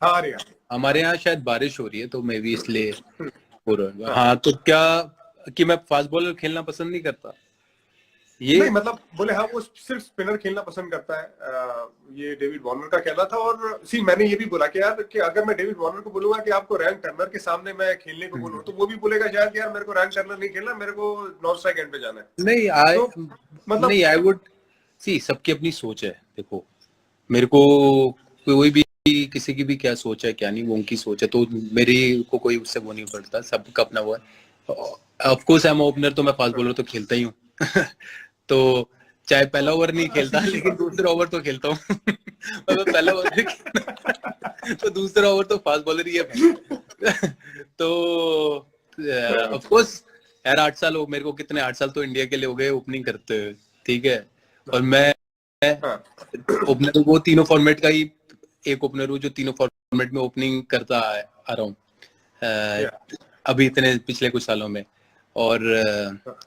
हाँ अरे यार, हमारे यहाँ शायद बारिश हो रही है तो मैं भी इसलिए हो रहा है। हाँ तो क्या कि मैं फास्ट बॉलर खेलना पसंद नहीं करता ये? नहीं मतलब बोले हाँ वो सिर्फ स्पिनर खेलना पसंद करता है। ये डेविड वार्नर का कहना था। और सी मैंने ये भी बोला कि यार कि अगर मैं डेविड वार्नर को बोलूंगा कि आपको रैंक टर्नर के सामने मैं खेलने को बोलूं, तो वो भी बोलेगा शायद यार मेरे को रैंक टर्नर नहीं खेलना, मेरे को नॉन स्ट्राइक एंड पे जाना है। नहीं तो मतलब नहीं आई वुड सी, सबकी अपनी सोच है। देखो मेरे को कोई भी किसी की भी क्या सोच है क्या नहीं, वो उनकी सोच है, तो मेरी को कोई उससे वो नहीं पड़ता, सबका अपना वो है। Of course I am opener, तो मैं फास्ट बॉलर तो खेलता ही हूँ तो चाहे पहला ओवर नहीं खेलता लेकिन दूसरा ओवर तो खेलता हूँ अगर पहला ओवर नहीं खेलता तो दूसरा ओवर तो फास्ट बॉलर ही है तो ऑफ कोर्स यार 8 साल हो मेरे को, कितने 8 साल तो इंडिया के लिए हो गए ओपनिंग करते हुए, ठीक है। और मैं ओपनर वो तीनों फॉर्मेट का ही एक ओपनर हूँ जो तीनों फॉर्मेट में ओपनिंग करता आ रहा हूँ अभी इतने पिछले कुछ सालों में। और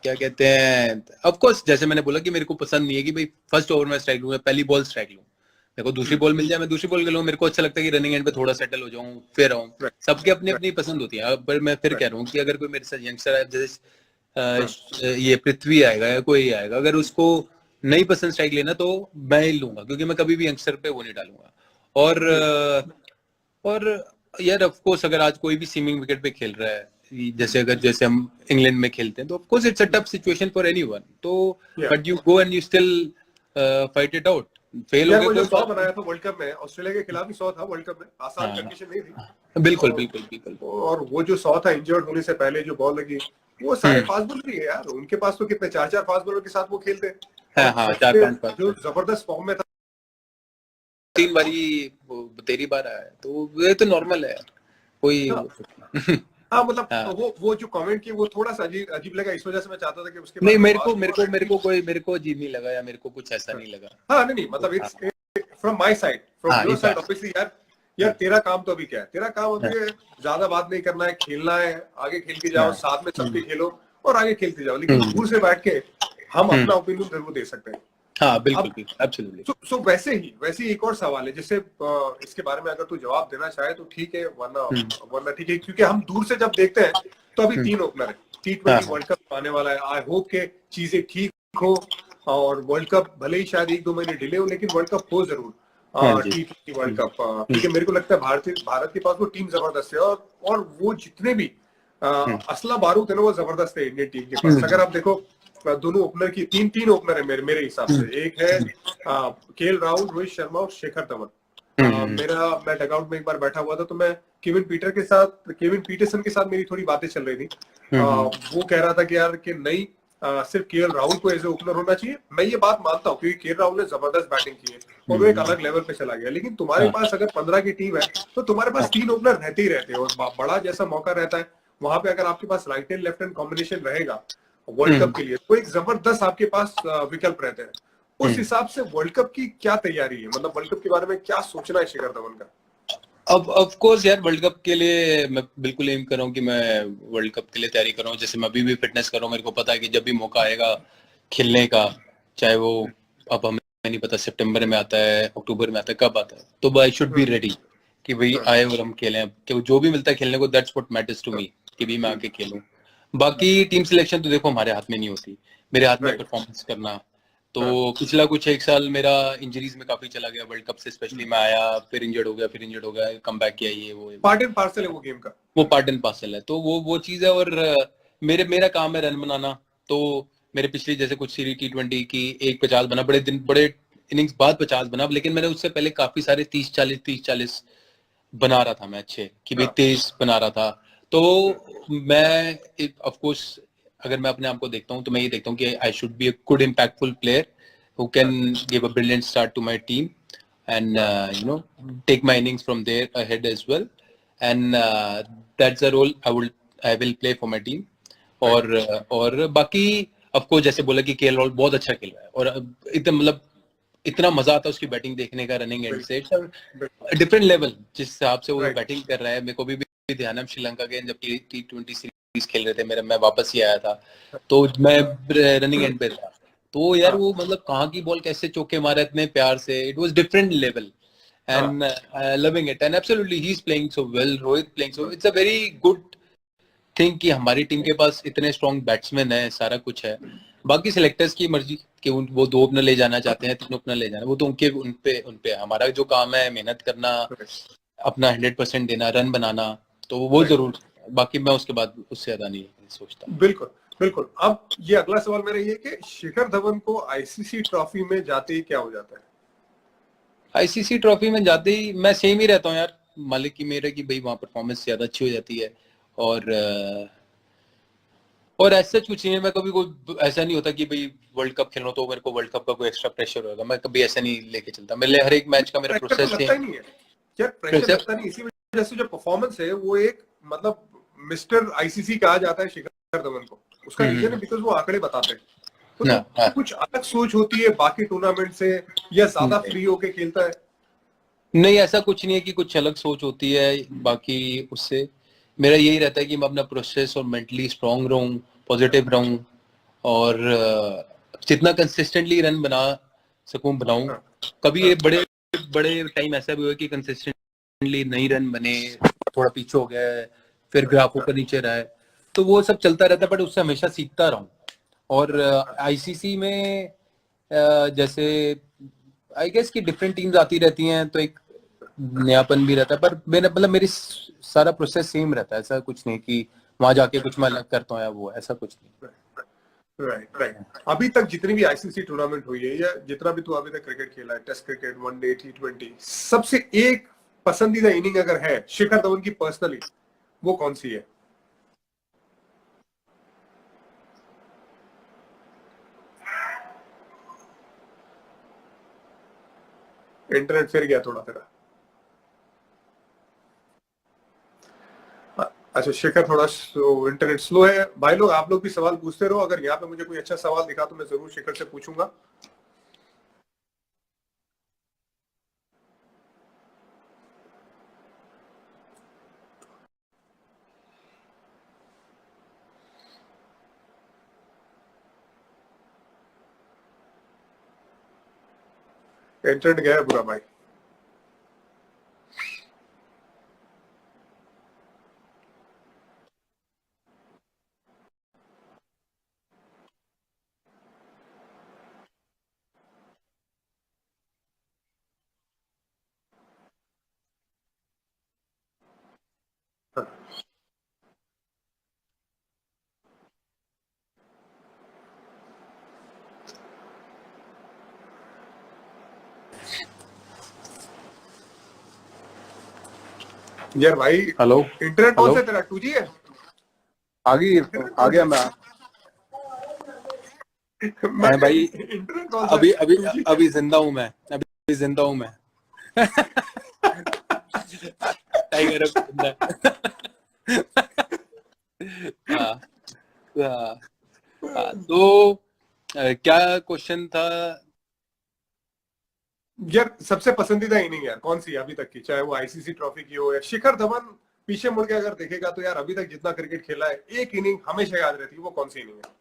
क्या कहते हैं, ऑफ कोर्स जैसे मैंने बोला कि मेरे को पसंद नहीं है कि भाई फर्स्ट ओवर में स्ट्राइक लूँ, पहली बॉल स्ट्राइक लूँ, मेरे को दूसरी बॉल मिल जाए मैं दूसरी बॉल खेलूँ। मेरे को अच्छा लगता है कि रनिंग एंड पे थोड़ा सेटल हो जाऊँ फिर आऊँ। सबके अपनी अपनी पसंद होती है। पर मैं फिर कह रहा हूँ कि अगर कोई मेरे साथ यंगस्टर है, जैसे ये पृथ्वी आएगा या कोई आएगा, अगर उसको नहीं पसंद स्ट्राइक लेना तो मैं ही लूंगा, क्योंकि मैं कभी भी यंगस्टर पे वो नहीं डालूंगा। और यार ऑफ कोर्स अगर आज कोई भी सीमिंग विकेट पे खेल रहा है, जैसे हम इंग्लैंड में खेलते हैं, तो of course it's a tough situation for anyone. तो but you go and you still fight it out. Fail हो यार वो जो गए 100 बनाया था वर्ल्ड कप में, ऑस्ट्रेलिया के खिलाफ ही 100 था वर्ल्ड कप में, आसान कंडीशन नहीं थी। बिल्कुल बिल्कुल बिल्कुल। और वो जो 100 था इंजर्ड होने से पहले जो बॉल लगी, वो सारे फास्ट बॉलर ही है यार। उनके पास तो कितने 4-4 फास्ट बॉलर के साथ वो खेलते हैं। हाँ 4-5 जो जबरदस्त फॉर्म में था, 3 बारी तेरी बार आया, तो ये तो नॉर्मल है कोई हाँ मतलब वो जो कमेंट किए वो थोड़ा सा अजीब लगा। इस वजह से मैं चाहता था कि उसके नहीं, मेरे को अजीब नहीं लगा या मेरे को कुछ ऐसा नहीं लगा। हाँ नहीं मतलब it's from my side, from your side obviously. यार तेरा काम तो अभी क्या है? तेरा काम अभी ज्यादा बात नहीं करना है, खेलना है, आगे खेल के जाओ, साथ में सबके खेलो और आगे खेलते जाओ। लेकिन दूर से बैठ के हम अपना ओपिनियन जरूर दे सकते हैं। हाँ बिल्कुल अब बिल्कुल एब्सोल्युटली। सो वैसे ही एक और सवाल है, जैसे इसके बारे में अगर तू जवाब देना चाहे तो ठीक है, वरना वरना ठीक है, क्योंकि हम दूर से जब देखते हैं तो अभी 3 ओपनर है, हाँ T20 हाँ। वर्ल्ड कप आने वाला है, आई होप के चीजें ठीक हो, और वर्ल्ड कप भले ही शायद 1-2 महीने डिले हो, लेकिन वर्ल्ड कप हो जरूर, हाँ जी। T20 वर्ल्ड कप, क्योंकि मेरे को लगता है भारत के पास वो टीम जबरदस्त है, और वो जितने भी असला बारूद है ना वो जबरदस्त है इंडियन टीम के पास। अगर आप देखो दोनों ओपनर की, तीन तीन ओपनर है मेरे हिसाब से, एक है केएल राहुल, रोहित शर्मा और शिखर धवन। मैं डगआउट में एक बार बैठा हुआ था, तो मैं केविन पीटरसन के साथ मेरी थोड़ी बातें चल रही थी। वो कह रहा था कि यार कि नहीं, सिर्फ केएल राहुल को एज ए ओपनर होना चाहिए। मैं ये बात मानता हूँ, क्योंकि केएल राहुल ने जबरदस्त बैटिंग की है और वो एक अलग लेवल पे चला गया, लेकिन तुम्हारे पास अगर 15 की टीम है तो तुम्हारे पास 3 ओपनर रहते ही रहते हैं, और बड़ा जैसा मौका रहता है वहां पे, अगर आपके पास right and left hand combination रहेगा वर्ल्ड कप के लिए, तो एक जबरदस्त आपके पास विकल्प रहते हैं। उस हिसाब से वर्ल्ड कप की क्या तैयारी है, मतलब वर्ल्ड कप के बारे में क्या सोचना है शिखर धवन का? अब ऑफ कोर्स यार, वर्ल्ड कप के लिए मैं बिल्कुल एम कर रहा हूँ कि मैं वर्ल्ड कप के लिए तैयारी कर रहा हूँ। जैसे मैं अभी भी फिटनेस कर रहा हूँ, मेरे को पता है कि जब भी मौका आएगा खेलने का, चाहे वो अब हमें नहीं पता सितंबर में आता है, अक्टूबर में आता है, कब आता है, तो आई शुड बी रेडी कि भाई आए और हम खेलें, कि जो भी मिलता है खेलने को, that's what matters to me, कि भी मैं आके खेलूं। बाकी टीम सिलेक्शन तो देखो हमारे हाथ में नहीं होती, मेरे हाथ में राइट। परफॉर्मेंस करना। तो पिछला कुछ एक साल मेरा इंजरीज में काफी चला गया, वर्ल्ड कप से स्पेशली मैं आया, फिर इंजर्ड हो गया, कम बैक किया, ये वो पार्ट एंड पार्सल है वो गेम का। वो पार्ट एंड पार्सल है। तो वो चीज है। और मेरा काम है रन बनाना। तो मेरे पिछली जैसे कुछ सीरीज T20 की एक 50 बना, बड़े इनिंग्स बाद 50 बना, लेकिन मैंने उससे पहले काफी सारे 30-40 बना रहा था मैं अच्छे, कि भाई 23 बना रहा था। तो मैं ऑफ कोर्स अगर मैं अपने आप को देखता हूँ तो मैं ये देखता हूँ कि I should be a good impactful player who can give a brilliant start to my team and take my innings from there ahead as well, and that's the role I will play for my team. और बाकी of course जैसे बोला कि KL Rahul बहुत अच्छा खेल रहा है, और एकदम मतलब इतना मजा आता है उसकी बैटिंग देखने का, रनिंग एंड से डिफरेंट लेवल जिस हिसाब से वो राइट। बैटिंग कर रहा है। मेरे को भी ध्यान है श्रीलंका के जब T20 सीरीज खेल रहे थे, मैं वापस ही आया था, तो मैं रनिंग एंड पे था। तो यार वो मतलब कहाँ की बॉल कैसे चौके मारा इतने प्यार से, it was different level, and loving it, and absolutely he is playing so well, Rohit playing so, it's a very good think कि हमारी टीम के पास इतने स्ट्रॉन्ग बैट्समैन है, सारा कुछ है। बाकी सिलेक्टर्स की मर्जी कि वो 2 ओपनर ले जाना चाहते हैं, 3 ओपनर ले जाना, वो तो उनपे हमारा जो काम है मेहनत करना, अपना 100% देना, रन बनाना, तो वो राइट। जरूर। बाकी मैं उसके बाद उससे ज्यादा नहीं सोचता। बिल्कुल बिल्कुल। अब ये अगला सवाल मेरा ये कि शिखर धवन को आईसीसी ट्रॉफी में जाते ही क्या हो जाता है? आईसीसी ट्रॉफी में जाते ही मैं सेम ही रहता हूँ यार, मालिक की मेरे की भाई वहाँ परफॉर्मेंस ज्यादा अच्छी हो जाती है। और और ऐसा कुछ नहीं है, मैं कभी कोई ऐसा नहीं होता कि भाई वर्ल्ड कप खेलना तो मेरे को वर्ल्ड कप का कोई एक्स्ट्रा प्रेशर होगा, मैं कभी ऐसा नहीं लेके चलता। मेरे लिए हर एक मैच का मेरा प्रेशर तो प्रोसेस लगता सेम। ही नहीं है यार, प्रेशर प्रेशर लगता नहीं, इसी वजह से जो परफॉर्मेंस है वो एक, मतलब मिस्टर आईसीसी कहा जाता है शिखर धवन को। उसका रीजन है बिकॉज वो आंकड़े बताते हैं। ना, तो कुछ अलग सोच होती है बाकी टूर्नामेंट से, या ज्यादा नहीं फ्री होके खेलता है? नहीं, ऐसा कुछ नहीं है कि कुछ अलग सोच होती है बाकी उससे। मेरा यही रहता है कि मैं अपना प्रोसेस और मेंटली स्ट्रांग रहूं, पॉजिटिव रहूं, और जितना कंसिस्टेंटली रन बना सकूं बनाऊं। हाँ, कभी हाँ, ये बड़े बड़े टाइम ऐसा भी हुआ कि कंसिस्टेंटली नहीं रन बने, थोड़ा पीछे हो गया, फिर ग्राफ ऊपर नीचे रहा है, तो वो सब चलता रहता है, बट उससे हमेशा सीखता रहूं। और आईसीसी में जैसे आई गेस कि डिफरेंट टीम्स आती रहती हैं, तो एक नयापन भी रहता है, पर मेरा मतलब मेरी सारा प्रोसेस सेम रहता है, ऐसा कुछ नहीं कि वहां जाके कुछ मैं अलग करता हूँ या वो, ऐसा कुछ नहीं। Right right. अभी तक जितनी भी आईसीसी टूर्नामेंट हुई है, या जितना भी तू अभी तक क्रिकेट खेला है, टेस्ट क्रिकेट, वनडे, T20, सबसे एक पसंदीदा इनिंग अगर है शिखर धवन की पर्सनली, वो कौन सी है? इंटरनेट फिर गया थोड़ा तेरा। अच्छा, शिखर थोड़ा इंटरनेट स्लो है। भाई लोग, आप लोग भी सवाल पूछते रहो, अगर यहाँ पे मुझे कोई अच्छा सवाल दिखा तो मैं जरूर शिखर से पूछूंगा। इंटरनेट गया है पूरा भाई। हाँ। यार भाई हेलो इंटरनेट कौन हेलो सा है तेरा, 2G है? आ गई इंटरनेट आ कौन गया मैं सा मैं मैं भाई इंटरनेट कौन सा है, अभी अभी 2G? अभी जिंदा हूँ मैं अभी जिंदा हूँ मैं टाइगर अब जिंदा है। हाँ हाँ हाँ, तो क्या क्वेश्चन था यार सबसे पसंदीदा इनिंग यार कौन सी है अभी तक की, चाहे वो आईसीसी ट्रॉफी की हो या शिखर धवन पीछे मुड़ के अगर देखेगा तो यार अभी तक जितना क्रिकेट खेला है एक इनिंग हमेशा याद रहती है, वो कौन सी इनिंग है?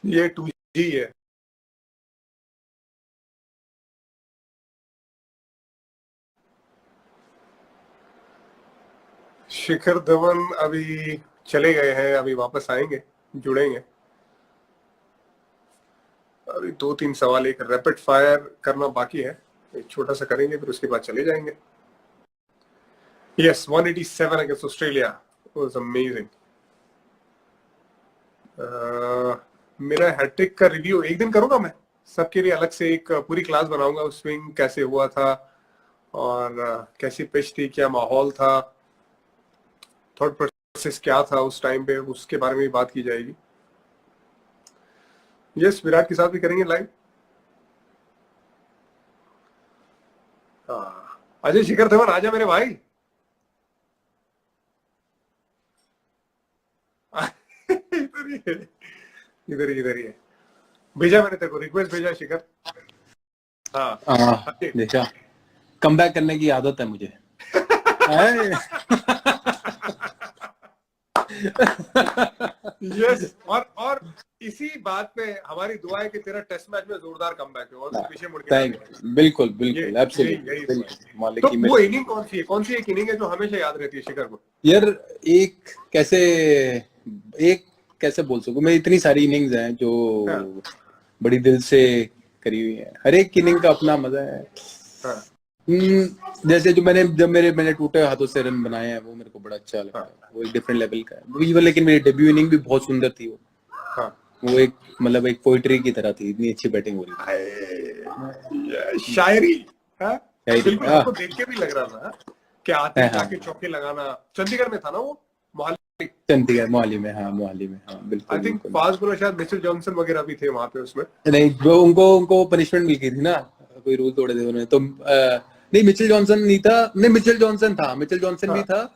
ये 2G है। शिखर धवन अभी चले गए हैं, अभी वापस आएंगे, जुड़ेंगे। अभी 2-3 सवाल एक रैपिड फायर करना बाकी है, एक छोटा सा करेंगे फिर उसके बाद चले जाएंगे। Yes 187 against Australia was amazing. मेरा हैट्रिक का रिव्यू एक दिन करूंगा मैं, सबके लिए अलग से एक पूरी क्लास बनाऊंगा, उस स्विंग कैसे हुआ था और कैसी पिच थी, क्या माहौल था, थॉट प्रोसेस क्या था उस टाइम पे, उसके बारे में भी बात की जाएगी। यस विराट के साथ भी करेंगे लाइव। अजय शिखर धवन आजा मेरे भाई। इधर ही है, इधर ही है। भेजा मैंने तेरे को रिक्वेस्ट भेजा शिखर। हाँ देखा कम बैक करने की आदत है मुझे यस और इसी बात पे हमारी दुआ है कि तेरा टेस्ट मैच में जोरदार कमबैक हो और तू पीछे मुड़ के ना देखे। बिल्कुल ये बिल्कुल यही दुआ है। बिल्कुल मालिक तो की वो मेहर। इनिंग कौन सी है, कौन सी एक इनिंग है जो हमेशा याद रहती है शिखर को? यार कैसे एक कैसे बोल सकूं मैं, इतनी सारी इनिंग्स हैं जो हाँ बड़ी दिल से करी हुई है, हर एक इनिंग का अपना मजा है। हाँ जैसे जो मैंने टूटे हाथों से रन बनाए हैं वो मेरे को बड़ा अच्छा लगता हाँ है, वो एक डिफरेंट लेवल का है वो, लेकिन मेरी डेब्यू इनिंग भी बहुत सुंदर थी हाँ। वो एक मतलब एक पोइट्री की तरह थी, इतनी अच्छी बैटिंग हो रही शायरी। हाँ थी। बिल्कुल, हमको देख के भी लग रहा था कि आते ही हाँ जाके चौके लगाना। चंडीगढ़ में था ना वो, मोहाली? चंडीगढ़ मोहाली में, हाँ मोहाली में, हाँ आई बिल्कुल थिंक बिल्कुल। फास्ट बॉलर शायद मिचेल जॉनसन वगैरह भी थे वहां पे उसमें। नहीं वो उनको उनको पनिशमेंट मिल गई थी ना, कोई रूल तोड़े थे उन्होंने तो नहीं मिचेल जॉनसन नहीं था, नहीं मिचेल जॉनसन था, मिचेल जॉनसन भी हाँ था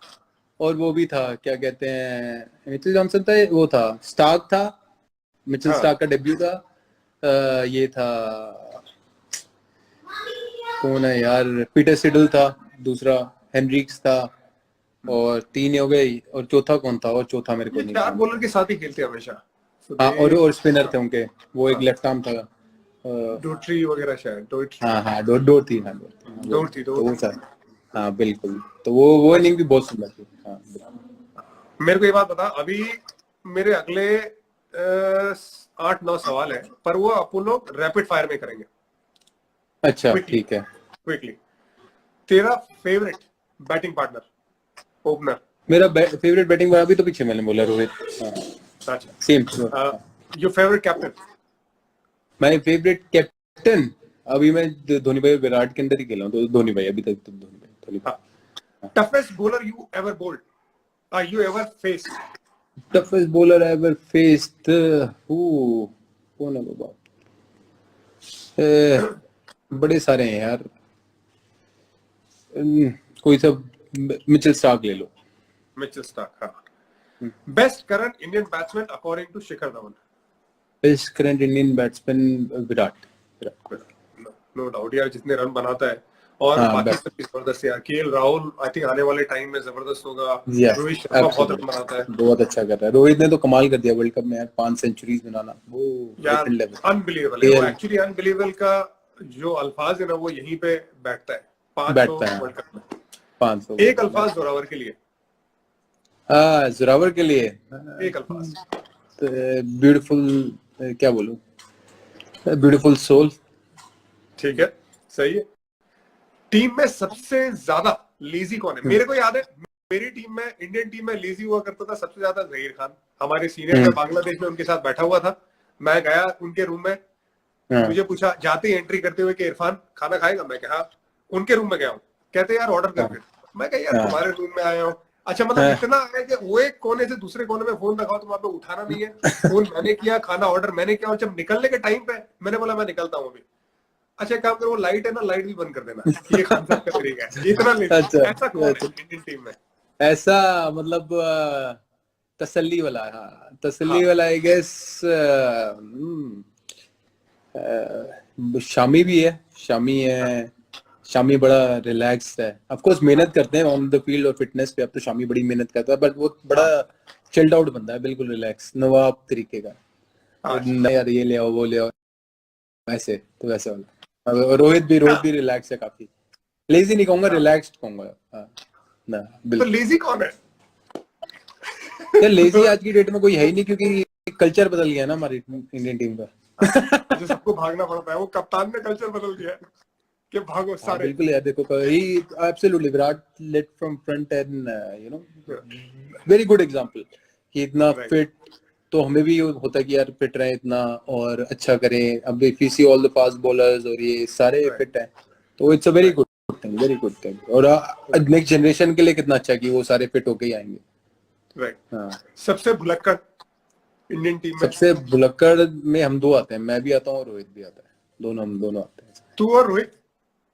और वो भी था, क्या कहते हैं, मिचेल जॉनसन था, वो था स्टार्क था, मिचेल हाँ स्टार्क का डेब्यू था। ये था कौन है यार, पीटर सिडल था दूसरा, हेनरिक्स था, और तीन हो गई और चौथा कौन था, और चौथा मेरे को ये नहीं चार ध्यान। बॉलर के साथ ही खेलते हैं हमेशा। हाँ सुदेव, और स्पिनर थे उनके, वो एक हाँ लेफ्ट आर्म था। डोट्री वगैरह, शायद डोट्री, हाँ हाँ डोर थी, हाँ डोर थी, हाँ, वो डोर थी थी तो डोर वो थी। सर। हाँ बिल्कुल, तो वो अच्छा इनिंग भी बहुत सुंदर थी, हाँ बिल्कुल। मेरे को ये बात बता, अभी मेरे अगले 8-9 सवाल है पर वो अपन लोग रैपिड फायर में करेंगे, अच्छा क्विकली ठीक है। क्विकली। तेरा फेवरेट बैटिंग पार्टनर, ओपनर? मेरा फेवरेट बैटिंग अभी तो पीछे मैंने बोला रोहित, हाँ अच्छा, same. Your favourite captain? My favourite captain, अभी मैं धोनी भाई विराट के अंदर ही खेला हूँ, तो धोनी भाई अभी तक तो धोनी भाई। Toughest bowler you ever bowled, you ever faced? Toughest bowler ever faced, कौन है बाबा, बड़े सारे हैं यार, कोई सब, मिचेल स्टार्क ले लो। मिचेल स्टार्क, हाँ। Best current Indian batsman according to Shikhar Dhawan? Best current Indian batsman Virat. No doubt यार, जितने रन बनाता है और हाँ, बाकी सब जबरदस्त यार। केएल राहुल आई थिंक आने वाले टाइम में जबरदस्त होगा। यस, रोहित शर्मा बहुत रन बनाता है बहुत अच्छा कर रहा है। रोहित ने तो कमाल कर दिया वर्ल्ड कप में यार, 5 सेंचुरीज बनाना, वो यार, डिफरेंट लेवल। अनबिलीवेबल है वो। एक्चुअली अनबिलीवेबल का जो अल्फाज है ना वो यहीं पे बैठता है। 500 बैठता है वर्ल्ड कप में 500 एक अल्फाज जोरावर के लिए, हाँ, जोरावर के लिए एक अल्फाज। ब्यूटीफुल, क्या बोलूं, ब्यूटीफुल सोल। ठीक है, सही है। टीम में सबसे ज्यादा लेजी कौन है? मेरे को याद है मेरी टीम में, इंडियन टीम में लेजी हुआ करता था सबसे ज्यादा जहीर खान। हमारे सीनियर थे बांग्लादेश में, उनके साथ बैठा हुआ था। मैं गया उनके रूम में, मुझे पूछा जाते ही एंट्री करते हुए कि इरफान खाना खाएगा? मैं कहा उनके रूम में गया हूँ, कहते यार ऑर्डर कर फिर। मैं कहा यार तुम्हारे रूम में आया हूँ। अच्छा, मतलब इतना है कि वो एक कोने से दूसरे कोने में फोन रखा हो तो वहां पे उठाना नहीं है। फोन मैंने किया, खाना ऑर्डर मैंने किया, और जब निकलने के टाइम पे मैंने बोला मैं निकलता हूँ अभी। अच्छा, एक काम करो, वो लाइट है ना, लाइट भी बंद कर देना। ये खान साहब का तरीका है। इतना ले अच्छा, ऐसा कौन है इंडियन टीम में? ऐसा मतलब तसल्ली वाला, हाँ तसल्ली हाँ, वाला आई गेस। शामी भी है, शामी है। शामी बड़ा रिलैक्स्ड है, ऑफ कोर्स मेहनत करते हैं ऑन द फील्ड और फिटनेस पे। अब तो शामी बड़ी मेहनत करता है, बट वो बड़ा चिल्ड आउट बंदा है, बिल्कुल रिलैक्स नवाब तरीके का। हाँ, नहीं यार ये ले आओ वो ले आओ, वैसे तो वैसे वाला। और रोहित भी रिलैक्स है काफी। लेजी नहीं कहूंगा, हाँ। रिलैक्स्ड कहूंगा। हाँ, ना तो बिल्कुल। लेजी कौन है? यार लेजी आज की डेट में कोई है ही नहीं, क्योंकि कल्चर बदल गया ना हमारी इंडियन टीम का। अच्छा, सबको भागना पड़ता है। वो कप्तान ने कल्चर बदल दिया है कि भागो हाँ सारे। बिल्कुल यार, देखो ही absolutely Virat led from front and you know very good example कि इतना राइट। फिट। तो हमें भी होता है कि यार फिट रहे इतना और अच्छा करें। अब if you see all the fast bowlers और ये सारे राइट। फिट हैं, तो it's a very right. Good thing, very good thing. और नेक्स्ट जनरेशन के लिए कितना अच्छा है कि वो सारे फिट होके ही आएंगे। राइट। हाँ, सबसे भुलक्कड़ इंडियन टीम में? सबसे भुलक्कड़ में हम दो आते हैं, मैं भी आता हूँ और रोहित भी आता है। हम दोनों आते हैं। तू और रोहित?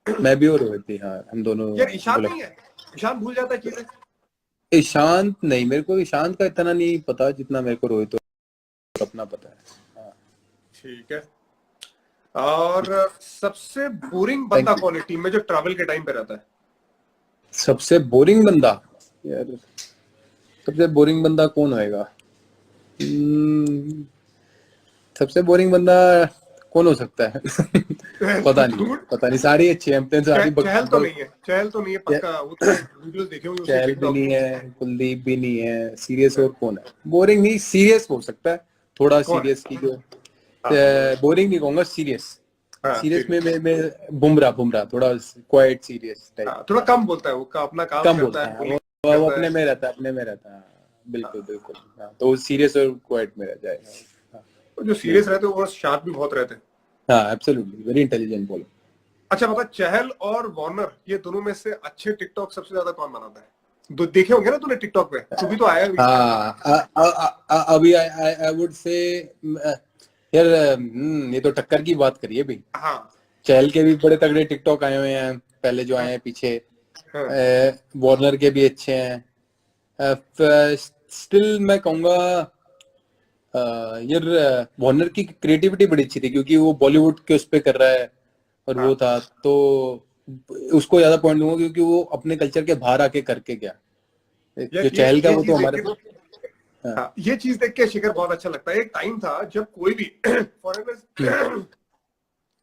मैं भी और रोहित भी, हाँ हम दोनों यार ईशान नहीं भुलक्कड़। है? ईशान भूल जाता है चीजें। ईशांत नहीं, मेरे को ईशांत का इतना नहीं पता जितना मेरे को रोहित और अपना पता है। हाँ, ठीक है। और सबसे बोरिंग थैंक बंदा यू। कौन है टीम में जो ट्रैवल के टाइम पे रहता है? सबसे बोरिंग बंदा, यार सबसे बोरिंग बंदा कौन होएगा? हम्म, सबसे बोरिंग बंदा कौन हो सकता है? ढूंढ। पता नहीं, सारी अच्छी हैं, सारी चहल तो नहीं है? चहल तो नहीं है पक्का। वो तूने वीडियोस देखे होंगे उसके चहल भी टिकटॉक। नहीं है, कुलदीप भी नहीं है। सीरियस और कौन है? बोरिंग नहीं, सीरियस हो सकता है, थोड़ा कौन है? सीरियस की जो। हाँ, बोरिंग नहीं कहूंगा, सीरियस। हाँ, सीरियस में सीरियस। बुमराह थोड़ा क्वाइट सीरियस टाइप। हाँ, थोड़ा कम बोलता है वो, का अपना काम कम करता बोलता है, है बोलिंग वो करता है। अपने में रहता है, अपने में रहता है। हाँ, बिल्कुल हाँ। बिल्कुल। हाँ, तो सीरियस और क्वाइट में रह जाएगा। हाँ, तो जो सीरियस रहते हैं वो शार्प भी बहुत रहते हैं। हाँ एब्सोल्युटली, वेरी इंटेलिजेंट बॉलर। अच्छा बता, चहल और वार्नर ये दोनों में से अच्छे टिकटॉक सबसे ज्यादा कौन बनाता है? देखे होंगे ना तूने टिकटॉक पे, तू भी तो आया भी। हाँ, अभी आई वुड से यार, ये तो टक्कर की बात करिए भाई। हाँ, चहल के भी बड़े तगड़े टिकटॉक आए हुए हैं पहले जो आए हैं पीछे। हाँ। वार्नर के भी अच्छे हैं। स्टिल मैं कहूंगा यार वार्नर की क्रिएटिविटी बड़ी अच्छी थी, क्योंकि वो बॉलीवुड के उस पे कर रहा है और वो हाँ। था तो उसको ज्यादा पॉइंट दूंगा, क्योंकि वो अपने कल्चर के बाहर आके करके गया। यार जो चहल का ये वो चीज तो देख हमारे। के, हाँ, हाँ, ये चीज देख के शिखर बहुत अच्छा लगता है। एक टाइम था जब कोई भी फॉरेनर्स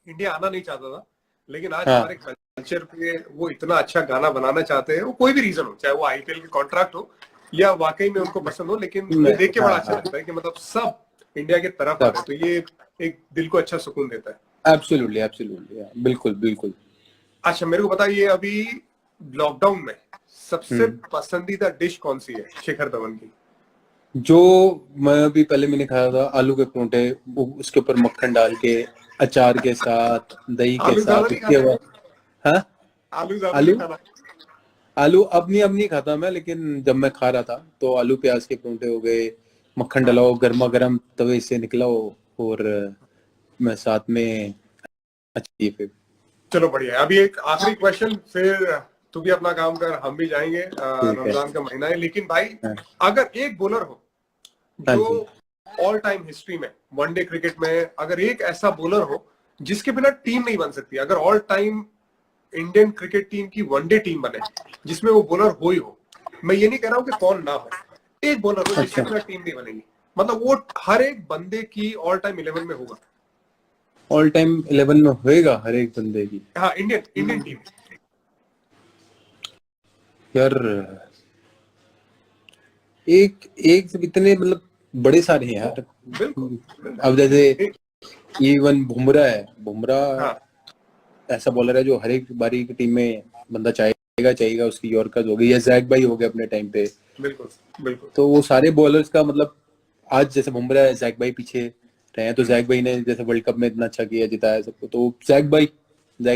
इंडिया आना नहीं चाहता था, लेकिन आज हाँ, हमारे कल्चर पे वो इतना अच्छा गाना बनाना चाहते हैं। वो कोई भी रीजन हो, चाहे वो आईपीएल के कॉन्ट्रैक्ट हो या वाकई में उनको पसंद हो, लेकिन ये देख के बड़ा अच्छा हाँ, लगता है कि मतलब सब इंडिया की तरफ आ रहे हैं। तो ये एक दिल को अच्छा सुकून देता है। एब्सोल्युटली एब्सोल्युटली, बिल्कुल बिल्कुल। अच्छा, मेरे को बताइए अभी लॉकडाउन में सबसे हम्म, पसंदीदा डिश कौन सी है शिखर धवन की? जो मैं अभी पहले मैंने खाया था आलू के परोंठे, उसके ऊपर मक्खन डाल के, अचार के साथ, दही के आलू ज्यादा साथ, नहीं उसके खाना? बाद। हाँ, आलू ज्यादा नहीं आलू खाना? आलू अब नहीं खाता मैं, लेकिन जब मैं खा रहा था तो आलू प्याज के परोंठे हो गए, मक्खन हाँ, डलाओ गर्मा गर्म तवे से निकला हो, और मैं साथ में अच्छी फिर। चलो बढ़िया है। अभी एक आखिरी क्वेश्चन, फिर तू भी अपना काम कर, हम भी जाएंगे। ठीक है। रमजान का महीना है, लेकिन भाई हाँ, अगर एक बॉलर हो हाँ जो जी। ऑल टाइम हिस्ट्री में वनडे क्रिकेट में, अगर एक ऐसा बॉलर हो जिसके बिना टीम नहीं बन सकती, अगर all time Indian cricket team की वनडे टीम बने जिसमें वो बॉलर हो ही हो, मैं ये नहीं कह रहा हूँ कि कौन ना हो, एक बॉलर हो जिसके बिना टीम नहीं बनेगी, मतलब वो हर एक बंदे की ऑल टाइम 11 में होगा। ऑल टाइम 11 में होएगा हर एक बंदे की। हाँ, इंडियन टीम। यार एक एक से इतने मतलब बड़े सारे हैं यार। बिल्कुल अब जैसे एक- इवन बुमराह हाँ ऐसा बॉलर है जो हर एक बारी की टीम में बंदा चाहेगा उसकी यॉर्कर हो गई या जैक भाई हो गए अपने टाइम पे। बिल्कुल बिल्कुल। तो वो सारे बॉलर्स का मतलब आज जैसे बुमराह है, जैक भाई पीछे रहे हैं, तो जैक भाई ने जैसे वर्ल्ड कप में इतना अच्छा किया, जिताया सबको, तो जैक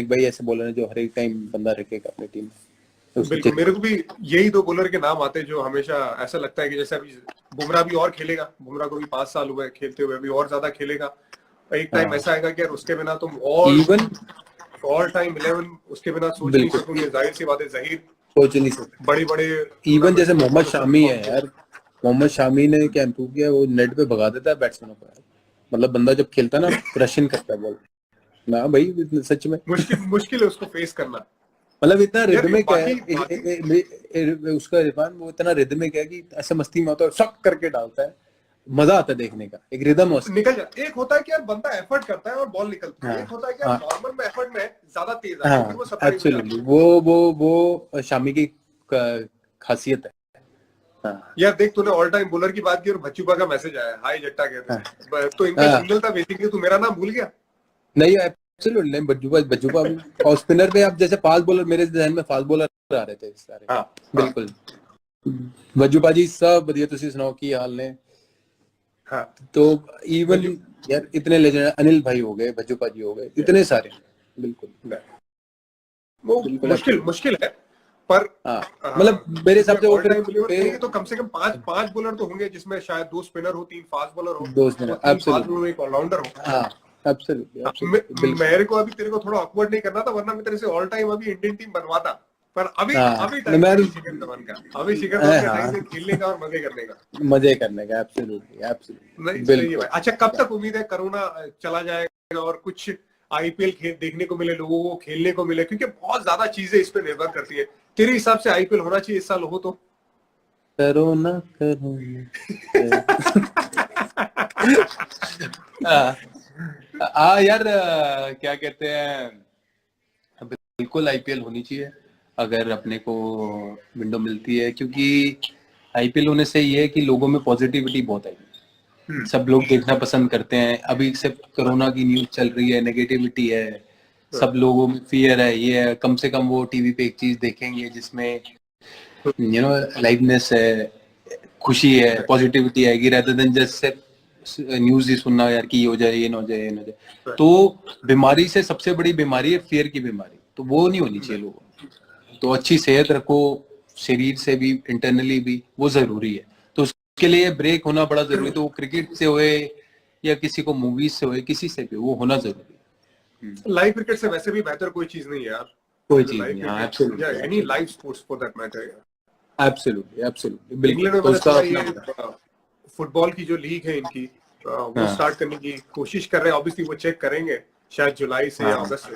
भाई ऐसे बॉलर है जो हर एक टाइम बंदा रखेगा अपनी टीम में। बिल्कुल मेरे को भी यही दो बॉलर के नाम आते हैं जो हमेशा ऐसा लगता है कि जैसे अभी बुमराह भी और खेलेगा, बुमराह को भी 5 साल हुए खेलते हुए, अभी और ज्यादा खेलेगा। एक टाइम ऐसा आएगा कि यार उसके बिना तुम इवन ऑल टाइम 11 उसके बिना सोच नहीं बिल्कुल सकोगे, जाहिर सी बात है। जहीर सोच नहीं सकते। बड़े बड़े इवन जैसे टूर्नामेंट्स में मोहम्मद बहुत अच्छा शामी है परफॉर्म यार, मोहम्मद शामी ने क्या इम्प्रूव किया, वो नेट पे भगा देता है बैट्समैनों को यार। मतलब बंदा जब खेलता है ना रशियन करता है बॉल ना भाई, सच में मुश्किल है उसको फेस करना। मतलब इतना यार रिदमिक है बाकी उसका इरफान, वो इतना रिदमिक है कि ऐसे मस्ती में होता है, शक करके डालता है, मजा आता है देखने का, एक रिदम है उसकी। निकल जाता। एक होता है कि यार बंदा एफर्ट करता है और बॉल निकलती है, हाँ एक होता है कि यार हाँ नॉर्मल में एफर्ट में ज्यादा तेज आती है, फिर वो हाँ सरप्राइज हो जाती एब्सोल्युटली, है। वो शामी की खासियत है। हाँ यार देख, तूने ऑल टाइम बॉलर की बात की और बच्चूबा का मैसेज आया, हाय जट्टा हाँ कहते हैं, तो इनका हाँ जिंगल था बेसिकली, तू मेरा नाम भूल गया। नहीं एब्सोल्युटली नहीं, बज्जूबा भी। और स्पिनर पे आप जैसे फास्ट बॉलर, मेरे जहन में फास्ट बॉलर आ रहे थे सारे। हाँ हाँ बिल्कुल बज्जूबा जी सब बढ़िया, तुसी सुनाओ की हाल ने। हाँ। तो इवन बजू यार इतने लेजेंड, अनिल भाई हो गए, भज्जूपा जी हो गए, इतने सारे। बिल्कुल वो बिल्कुल मुश्किल absolutely। मुश्किल है, पर हाँ मतलब मेरे हिसाब जिसमें से वो ऑल फिर टाइम बॉलर कहेंगे तो कम से कम पांच पांच बॉलर तो होंगे, जिसमें शायद 2 स्पिनर हो, 3 फास्ट बॉलर हो, दोस्त और मेरा 3 फास्ट बॉलर एब्सोल्युटली। एक ऑलराउंडर हो। हाँ एब्सोल्युटली हाँ, एब्सोल्युटली बिल्कुल। मेरे को अभी तेरे को थोड़ा ऑकवर्ड नहीं करना था, वरना मैं तेरे से ऑल टाइम अभी इंडियन टीम बनवाता, पर अभी हाँ अभी नहीं, टाइम मैं नहीं है शिखर धवन का, अभी शिखर धवन का टाइम हाँ है खेलने का और मजे करने का। मजे करने का, एब्सोल्युटली नहीं एब्सोल्युटली सही है बिल्कुल। भाई। अच्छा, कब तक उम्मीद है कोरोना चला जाएगा और कुछ आईपीएल देखने को मिले, लोगों को खेलने को मिले, क्योंकि बहुत ज्यादा चीजें इस पे निर्भर करती है। तेरे हिसाब से आईपीएल होना चाहिए इस साल, हो तो? करो ना करो ना। यार क्या कहते हैं, बिल्कुल आईपीएल होनी चाहिए अगर अपने को विंडो मिलती है, क्योंकि आईपीएल होने से ये है कि लोगों में पॉजिटिविटी बहुत आएगी, सब लोग देखना पसंद करते हैं। अभी सिर्फ कोरोना की न्यूज चल रही है, नेगेटिविटी है, सब लोगों में फियर है, ये है, कम से कम वो टीवी पे एक चीज देखेंगे जिसमें लाइवनेस है, खुशी है, पॉजिटिविटी आएगी, rather देन जस्ट न्यूज ही सुनना यार कि ये हो जाए, ये ना हो जाए, ये ना हो जाए। तो बीमारी से सबसे बड़ी बीमारी है फियर की बीमारी, तो वो नहीं होनी चाहिए लोगों को। तो अच्छी सेहत रखो, शरीर से भी इंटरनली भी, वो जरूरी है। तो उसके लिए ब्रेक होना बड़ा जरूरी है, तो वो क्रिकेट से होए या किसी को मूवीज से होए, किसी से भी, वो होना जरूरी है। लाइव क्रिकेट से वैसे भी बेहतर कोई चीज नहीं है यार। कोई चीज लाइव नहीं। हाँ क्रिकेट या any absolutely live sports for that matter. Absolutely absolutely बिल्कुल। इंग्लैंड में तो मैंने उसका सुना अपना ये फुटबॉल की जो लीग है इनकी, वो हाँ स्टार्ट करने की कोशिश कर रहे हैं। ऑब्वियसली वो चेक करेंगे शायद जुलाई से या हाँ अगस्त से।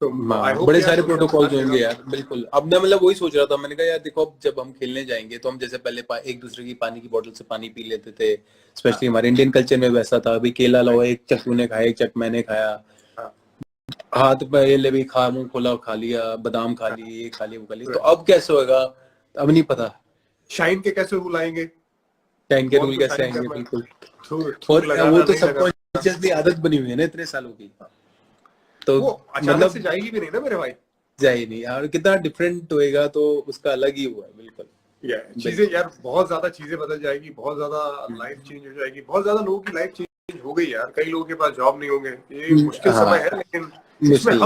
तो आई हाँ होप बड़े यार सारे बढ़िया प्रोटोकॉल्स मजा होंगे लेगा। यार। बिल्कुल अब मैं मतलब वही सोच रहा था, मैंने कहा यार देखो, अब जब हम खेलने जाएंगे तो हम जैसे पहले एक दूसरे की पानी की बोतल से पानी पी लेते थे, स्पेशली हाँ हमारे इंडियन कल्चर में वैसा था। अभी केला लाओ, राइट। एक चक तूने खाया, एक चक मैंने खाया, हाँ हाथ पे ये ले भी खा, मुंह खोला खा लिया, बादाम खा हाँ लिए, ये खा लिया, वो खा लिया। तो right। अब कैसे होगा, अब नहीं पता शाइन के कैसे रूल आएंगे, टाइम के बॉल रूल को कैसे शाइन आएंगे। करना, बिल्कुल। थ्रू और वो लगाना तो नहीं लगाना। सबकॉन्शियसली आदत बनी हुई है ना इतने सालों की, तो वो अचानक से मतलब जाएगी भी नहीं ना मेरे भाई। जाए नहीं यार, कितना डिफरेंट होएगा तो उसका अलग ही हुआ है। बिल्कुल चीजें बिल्कुल। यार बहुत ज्यादा चीजें बदल जाएगी, बहुत ज्यादा लाइफ चेंज हो जाएगी, बहुत ज्यादा लोगों की लाइफ चेंज हो गई यार। कई लोगों के पास जॉब नहीं होंगे, ये मुश्किल समय है, हाँ लेकिन इसमें मुश्किल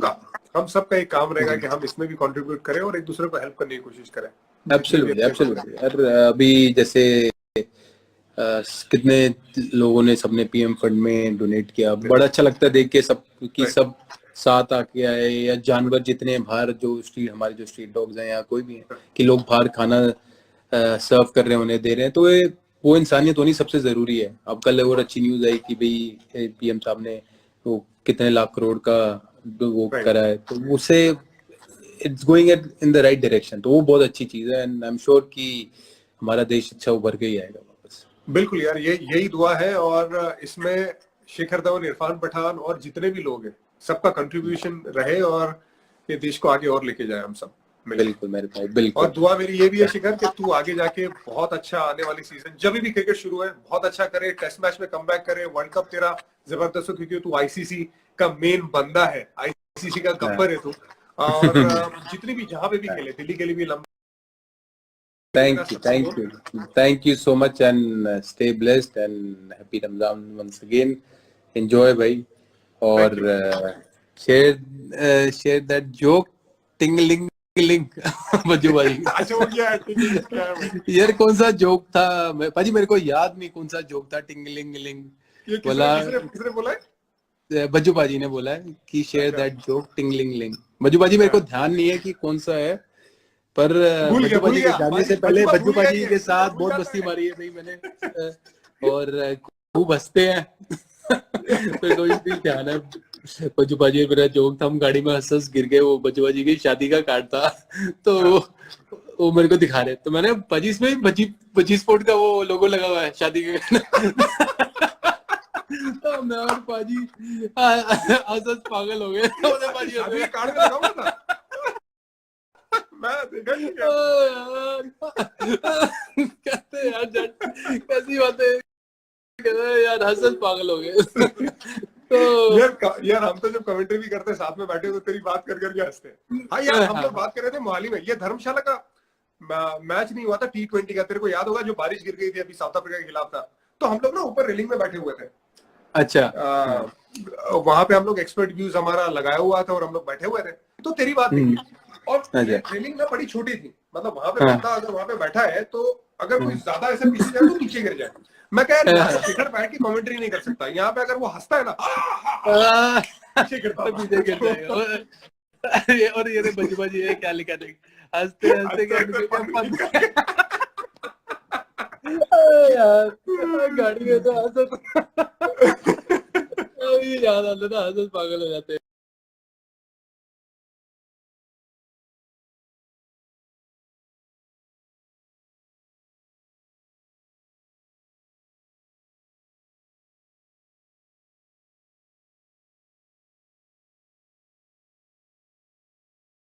है। हम सबका एक काम रहेगा कि हम इसमें भी कंट्रीब्यूट करें और एक दूसरे को हेल्प करने की कोशिश करें, जितने भी एब्सोल्युटली अपने लोग एब्सोल्युटली यार। अभी जैसे कितने लोगों ने, सबने पीएम फंड में डोनेट किया, हैं। बड़ा अच्छा लगता है देख के सब कि Right। सब साथ आके आए। या जानवर जितने हैं बाहर, जो स्ट्रीट, हमारे जो स्ट्रीट डॉग्स हैं या कोई भी है, कि लोग बाहर खाना सर्व कर रहे हैं, उन्हें दे रहे हैं, तो ये वो इंसानियत होनी सबसे जरूरी है। अब कल और अच्छी न्यूज आई कि भाई पीएम साहब ने वो कितने लाख करोड़ का वो Right। करा है, तो उससे it's going in the right direction, तो वो बहुत अच्छी चीज है एंड आई एम श्योर कि हमारा देश अच्छा उभर के ही आएगा वापस। बिल्कुल यार, यही दुआ है। और इसमें शिखर धवन, इरफान पठान और जितने भी लोग हैं, सबका कंट्रीब्यूशन रहे और ये देश को आगे और लेके जाए हम सब। बिल्कुल मेरे भाई, बिल्कुल। और दुआ मेरी ये भी है शिखर कि तू आगे जाके बहुत अच्छा आने वाली सीजन, जब भी क्रिकेट शुरू है, बहुत अच्छा करे, टेस्ट मैच में कमबैक करे, वर्ल्ड कप तेरा जबरदस्त हो, क्योंकि तू आईसीसी का मेन बंदा है, आईसीसी का गब्बर है तू। और जितनी भी जहां पे भी खेले, दिल्ली के लिए भी लंबा। Thank you so much and stay blessed and happy Ramzan once again. Enjoy भाई, और share that joke, tingling Bajju भाई। अच्छा वो क्या है यार कौन सा जोक था भाजी, मेरे को याद नहीं कौन सा जोक था। टिंगलिंग बोला, किसने बोला है? बज्जू भाजी ने बोला है कि share that joke tingling. Bajju भाजी मेरे को ध्यान नहीं है कि कौन सा है, पर बज्जू भाजी के जाने से पहले बज्जू भाजी के साथ बहुत मस्ती मारी है भाई मैंने, और खूब हंसते हैं। तो कोई भी ध्यान है, बज्जू भाजी मेरा जोक था, हम गाड़ी में हंस गिर गए, वो बज्जू भाजी की शादी का कार्ड था, तो वो मेरे को दिखा रहे, तो मैंने भाजी इसमें भजी स्पोर्ट का वो लोगो लगा हुआ है शादी के। तो मैं और पाजी हंस पागल हो गए। शादी के कार्ड में लगा हुआ था। मैं देखा नहीं कहते यार कैसी बातें यार, हंस पागल हो गए। तो यार हम तो जब कमेंट्री भी करते हैं साथ में बैठे तो तेरी बात कर करके हंसते हैं। हाँ यार, हम लोग बात कर रहे थे मोहाली में, ये धर्मशाला का मैच नहीं हुआ था T20 का, तेरे को याद होगा, जो बारिश गिर गई थी अभी साउथ अफ्रीका के खिलाफ था, तो हम लोग ना ऊपर रेलिंग में बैठे हुए थे। अच्छा। वहां पे हम लोग एक्सपर्ट व्यूज हमारा लगाया हुआ था और हम लोग बैठे हुए थे, तो तेरी बात नहीं है। और रेलिंग ना बड़ी छोटी थी, मतलब वहां पे बंदा अगर वहां पे बैठा है तो अगर कोई ज्यादा ऐसे पीछे जाए तो नीचे गिर जाए। मैं कह रहा हूँ शिखर बैठ के कमेंट्री नहीं कर सकता, यहाँ पे अगर वो हंसता है ना पीछे गिर जाएगा। और ये बज्जू भाजी ये क्या लिखा देख, हंसते हंसते यार गाड़ी में तो याद आता था, हंस पागल हो जाते